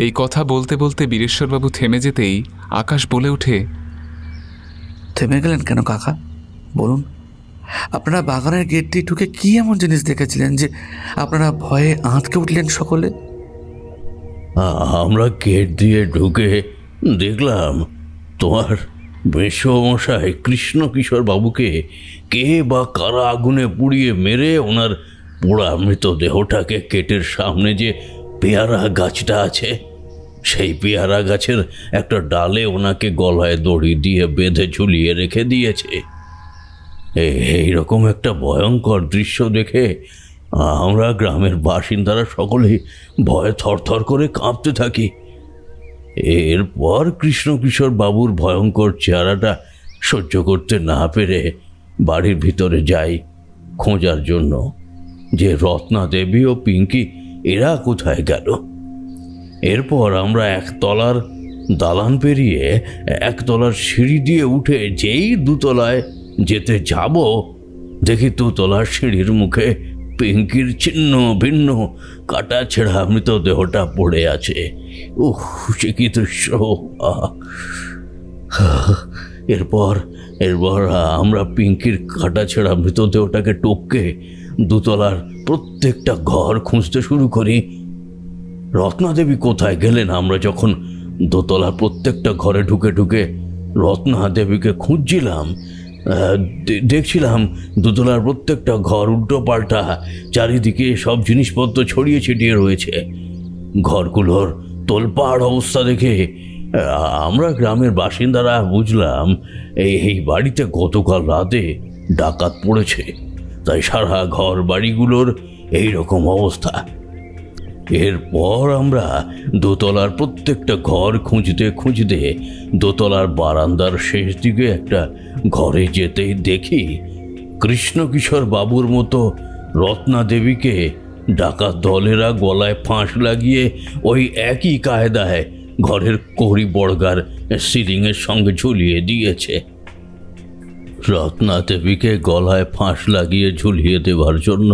এই কথা বলতে বলতে বীরেশ্বরবাবু থেমে যেতেই আকাশ বলে ওঠে, থেমে গেলেন কেন কাকা? বলুন, আপনারা বাগানের গেট দিয়ে ঢুকে কি এমন জিনিস দেখেছিলেন যে আপনারা ভয়ে আঁতকে উঠলেন সকলে? আমরা গেট দিয়ে ঢুকে দেখলাম তোমার মেসোমশাই কৃষ্ণ কিশোর বাবুকে কে বা কারা আগুনে পুড়িয়ে মেরে ওনার পোড়া মৃতদেহটাকে গেটের সামনে যে পেয়ারা গাছটা আছে সেই পেয়ারা গাছের একটা ডালে ওনাকে গলায় দড়ি দিয়ে বেঁধে ঝুলিয়ে রেখে দিয়েছে। এইরকম একটা ভয়ঙ্কর দৃশ্য দেখে আমরা গ্রামের বাসিন্দারা সকলেই ভয়ে থরথর করে কাঁপতে থাকি। এরপর কৃষ্ণ কিশোর বাবুর ভয়ঙ্কর চেহারাটা সহ্য করতে না পেরে বাড়ির ভিতরে যাই খোঁজার জন্য যে রত্না দেবী ও পিঙ্কি এরা কোথায় গেল। এরপর আমরা একতলার দালান পেরিয়ে একতলার সিঁড়ি দিয়ে উঠে যেই দুতলায় যেতে যাব দেখি দুতলার সিঁড়ির মুখে পিঙ্কির ছিন্ন ভিন্ন কাটা ছেঁড়া মৃতদেহটা পড়ে আছে। সে কি দৃশ্য! এরপর আমরা পিঙ্কির কাটা ছেঁড়া মৃতদেহটাকে টপকে দুতলার প্রত্যেকটা ঘর খুঁজতে শুরু করি। রত্নাদেবী কোথায় গেলেন আমরা যখন দোতলার প্রত্যেকটা ঘরে ঢুকে ঢুকে রত্নাদেবীকে খুঁজছিলাম, দেখছিলাম দোতলার প্রত্যেকটা ঘর উল্টো পাল্টা, চারিদিকে সব জিনিসপত্র ছড়িয়ে ছিটিয়ে রয়েছে। ঘরগুলোর তোলপাড় অবস্থা দেখে আমরা গ্রামের বাসিন্দারা বুঝলাম এই বাড়িতে গতকাল রাতে ডাকাত পড়েছে, তাই সারা ঘর বাড়িগুলোর এইরকম অবস্থা। এরপর আমরা দোতলার প্রত্যেকটা ঘর খুঁজতে খুঁজতে দোতলার বারান্দার শেষ দিকে একটা ঘরে যেতেই দেখি কৃষ্ণ কিশোর বাবুর মতো রত্না দেবীকে ডাকাত দলেরা গলায় ফাঁস লাগিয়ে ওই একই কায়দায় ঘরের কড়ি বর্গার সিলিংয়ের সঙ্গে ঝুলিয়ে দিয়েছে। রত্না দেবীকে গলায় ফাঁস লাগিয়ে ঝুলিয়ে দেওয়ার জন্য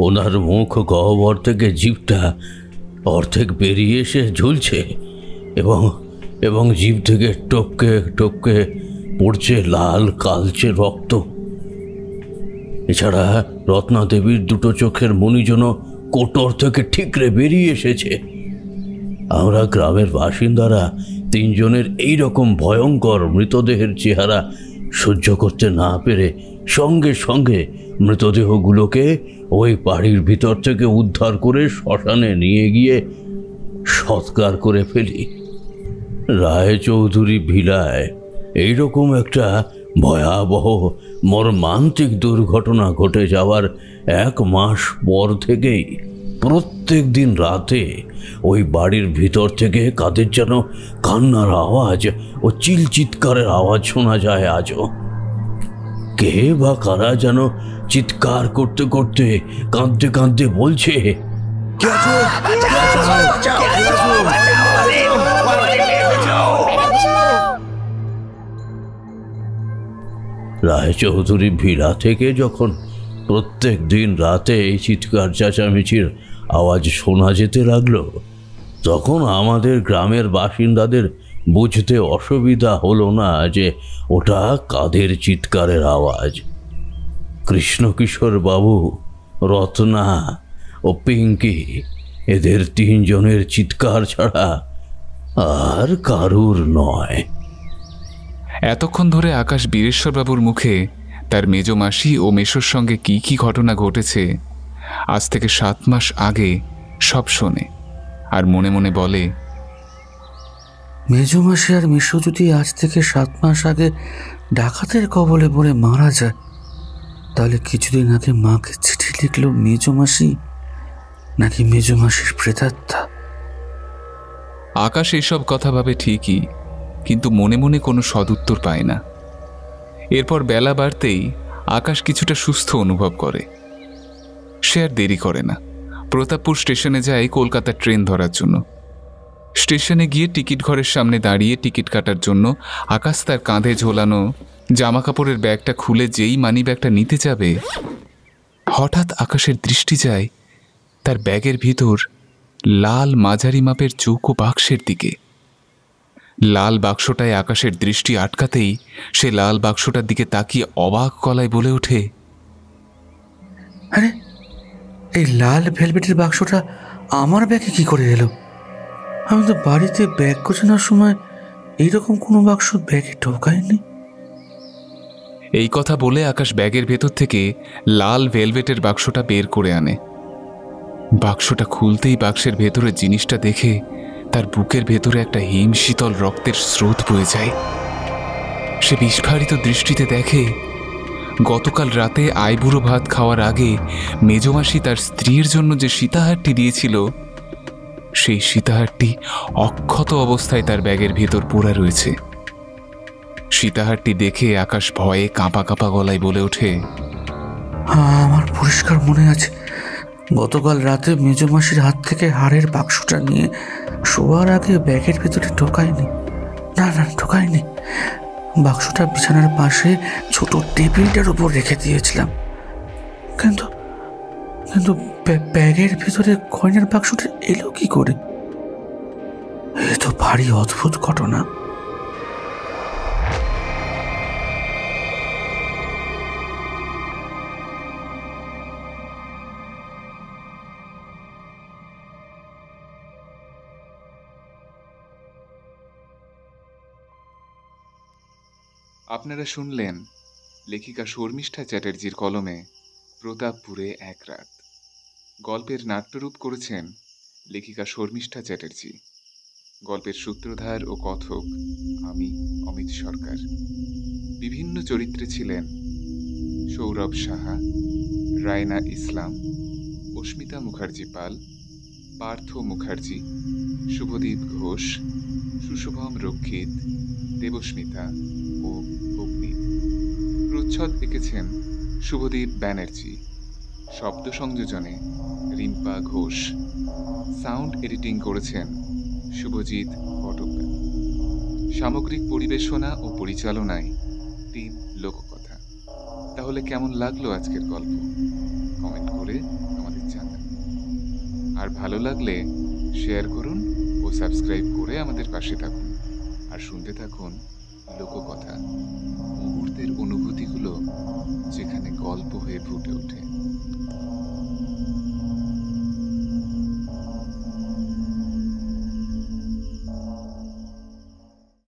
ওনার মুখ গহ্বর থেকে জিভটা অর্ধেক বেরিয়ে এসে ঝুলছে এবং জিভ থেকে টপকে টপকে পড়ছে লাল কালচে রক্ত। এছাড়া রত্না দেবীর দুটো চোখের মণি যেন কোটর থেকে ঠিকরে বেরিয়ে এসেছে। আমরা গ্রামের বাসিন্দারা তিনজনের এই রকম ভয়ঙ্কর মৃতদেহের চেহারা সহ্য করতে না পেরে সঙ্গে সঙ্গে মৃতদেহগুলোকে ওই বাড়ির ভিতর থেকে উদ্ধার করে শ্মশানে নিয়ে গিয়ে সৎকার করে ফেলি। রায়চৌধুরী ভিলায় এইরকম একটা ভয়াবহ মর্মান্তিক দুর্ঘটনা ঘটে যাওয়ার 1 মাস পর থেকেই প্রত্যেক দিন রাতে ওই বাড়ির ভিতর থেকে কাদের যেন কান্নার আওয়াজ ও চিৎকারের আওয়াজ শোনা যায় আজও। কে বা কারা যেন চিৎকার করতে করতে কাঁদতে কাঁদতে বলছে, রায়চৌধুরী ভিলা থেকে যখন প্রত্যেক দিন রাতে এই চিৎকার চেঁচামেচির আওয়াজ শোনা যেতে লাগলো, তখন আমাদের গ্রামের বাসিন্দাদের বুঝতে অসুবিধা হলো না যে ওটা কাদের চিৎকারের আওয়াজ। কৃষ্ণ কিশোর বাবু, রত্না ও পিঙ্কি এদের তিনজনের চিৎকার ছাড়া আর কারুর নয়। এতক্ষণ ধরে আকাশ বীরেশ্বরবাবুর মুখে তার মেজ মাসি ও মেসোর সঙ্গে কি কি ঘটনা ঘটেছে আজ থেকে 7 মাস আগে সব শোনে আর মনে মনে বলে, মেজমাসি আর মিশু যদি আজ থেকে 7 মাস আগে ডাকাতের কবলে পড়ে মারা যায়, তাহলে কিছুদিন আগে মাকে চিঠি লিখলো মেজমাসি নাকি মেজমাসির প্রেতাত্মা? আকাশ এইসব কথা ভাবে ঠিকই, কিন্তু মনে মনে কোনো সদুত্তর পায় না। এরপর বেলা বাড়তেই আকাশ কিছুটা সুস্থ অনুভব করে। সে আর দেরি করে না, প্রতাপপুর স্টেশনে যায় কলকাতার ট্রেন ধরার জন্য। স্টেশনে গিয়ে টিকিট ঘরের সামনে দাঁড়িয়ে টিকিট কাটার জন্য আকাশ তার কাঁধে ঝোলানো জামা কাপড়ের ব্যাগটা খুলে যেই মানি ব্যাগটা নিতে যাবে, হঠাৎ আকাশের দৃষ্টি যায় তার ব্যাগের ভিতর লাল মাঝারি মাপের চৌকো বাক্সের দিকে। লাল বাক্সটায় আকাশের দৃষ্টি আটকাতেই সে লাল বাক্সটার দিকে তাকিয়ে অবাক গলায় বলে ওঠে, আরে, এই লাল ভেলভেটের বাক্সটা আমার ব্যাগে কি করে এলো? আমি তো বাড়িতে ব্যাগ গোছানোর সময় এইরকম কোনো বাক্স ব্যাগে ঢোকায়নি। এই কথা বলে আকাশ ব্যাগের ভেতর থেকে লাল ভেলভেটের বাক্সটা বের করে আনে। বাক্সটা খুলতেই বাক্সের ভেতরের জিনিসটা দেখে তার বুকের ভেতরে একটা হিমশীতল রক্তের স্রোত বয়ে যায়। সে বিস্ফারিত দৃষ্টিতে দেখে গতকাল রাতে আইবুড়ো ভাত খাওয়ার আগে মেজমাসি তার স্ত্রীর জন্য যে সীতাহারটি দিয়েছিল, সেই সীতাহারটি অক্ষত অবস্থায় তার ব্যাগের ভেতর পড়ে রয়েছে। সীতাহারটি দেখে আকাশ ভয়ে কাঁপা কাঁপা গলায় বলে ওঠে, আমার পরিষ্কার মনে আছে, গতকাল রাতে মেজমাসির হাত থেকে হাড়ের বাক্সটা নিয়ে শোয়ার আগে ব্যাগের ভেতরে ঢোকায়নি। না, ঢোকায়নি। বাক্সটা বিছানার পাশে ছোট টেবিলটার উপর রেখে দিয়েছিলাম। কিন্তু ব্যাগের ভিতরে কয়েনের বাক্সটা এলো কি করে? এ তো ভারী অদ্ভুত ঘটনা। আপনারা শুনলেন লেখিকা শর্মিষ্ঠা চ্যাটার্জির কলমে প্রতাপপুরে এক রাত। গল্পের নাট্যরূপ করেছেন লেখিকা শর্মিষ্ঠা চ্যাটার্জি। গল্পের সূত্রধার ও কথক আমি অমিত সরকার। বিভিন্ন চরিত্রে ছিলেন সৌরভ সাহা, রায়না ইসলাম, অস্মিতা মুখার্জি পাল, পার্থ মুখার্জি, শুভদীপ ঘোষ, সুশুভম রক্ষিত, দেবস্মিতা ও অগ্নি। প্রচ্ছদ এঁকেছেন শুভদীপ ব্যানার্জি। শব্দ সংযোজনে রিম্পা ঘোষ। সাউন্ড এডিটিং করেছেন শুভজিৎ ভট্টাচার্য। সামগ্রিক পরিবেশনা ও পরিচালনায় টিম লোককথা। তাহলে কেমন লাগলো আজকের গল্প? কমেন্ট করে আমাদের জানান। আর ভালো লাগলে শেয়ার করুন ও সাবস্ক্রাইব করে আমাদের পাশে থাকুন। আর শুনতে থাকুন লোককথা, মুহূর্তের অনুভূতিগুলো যেখানে গল্প হয়ে ফুটে ওঠে।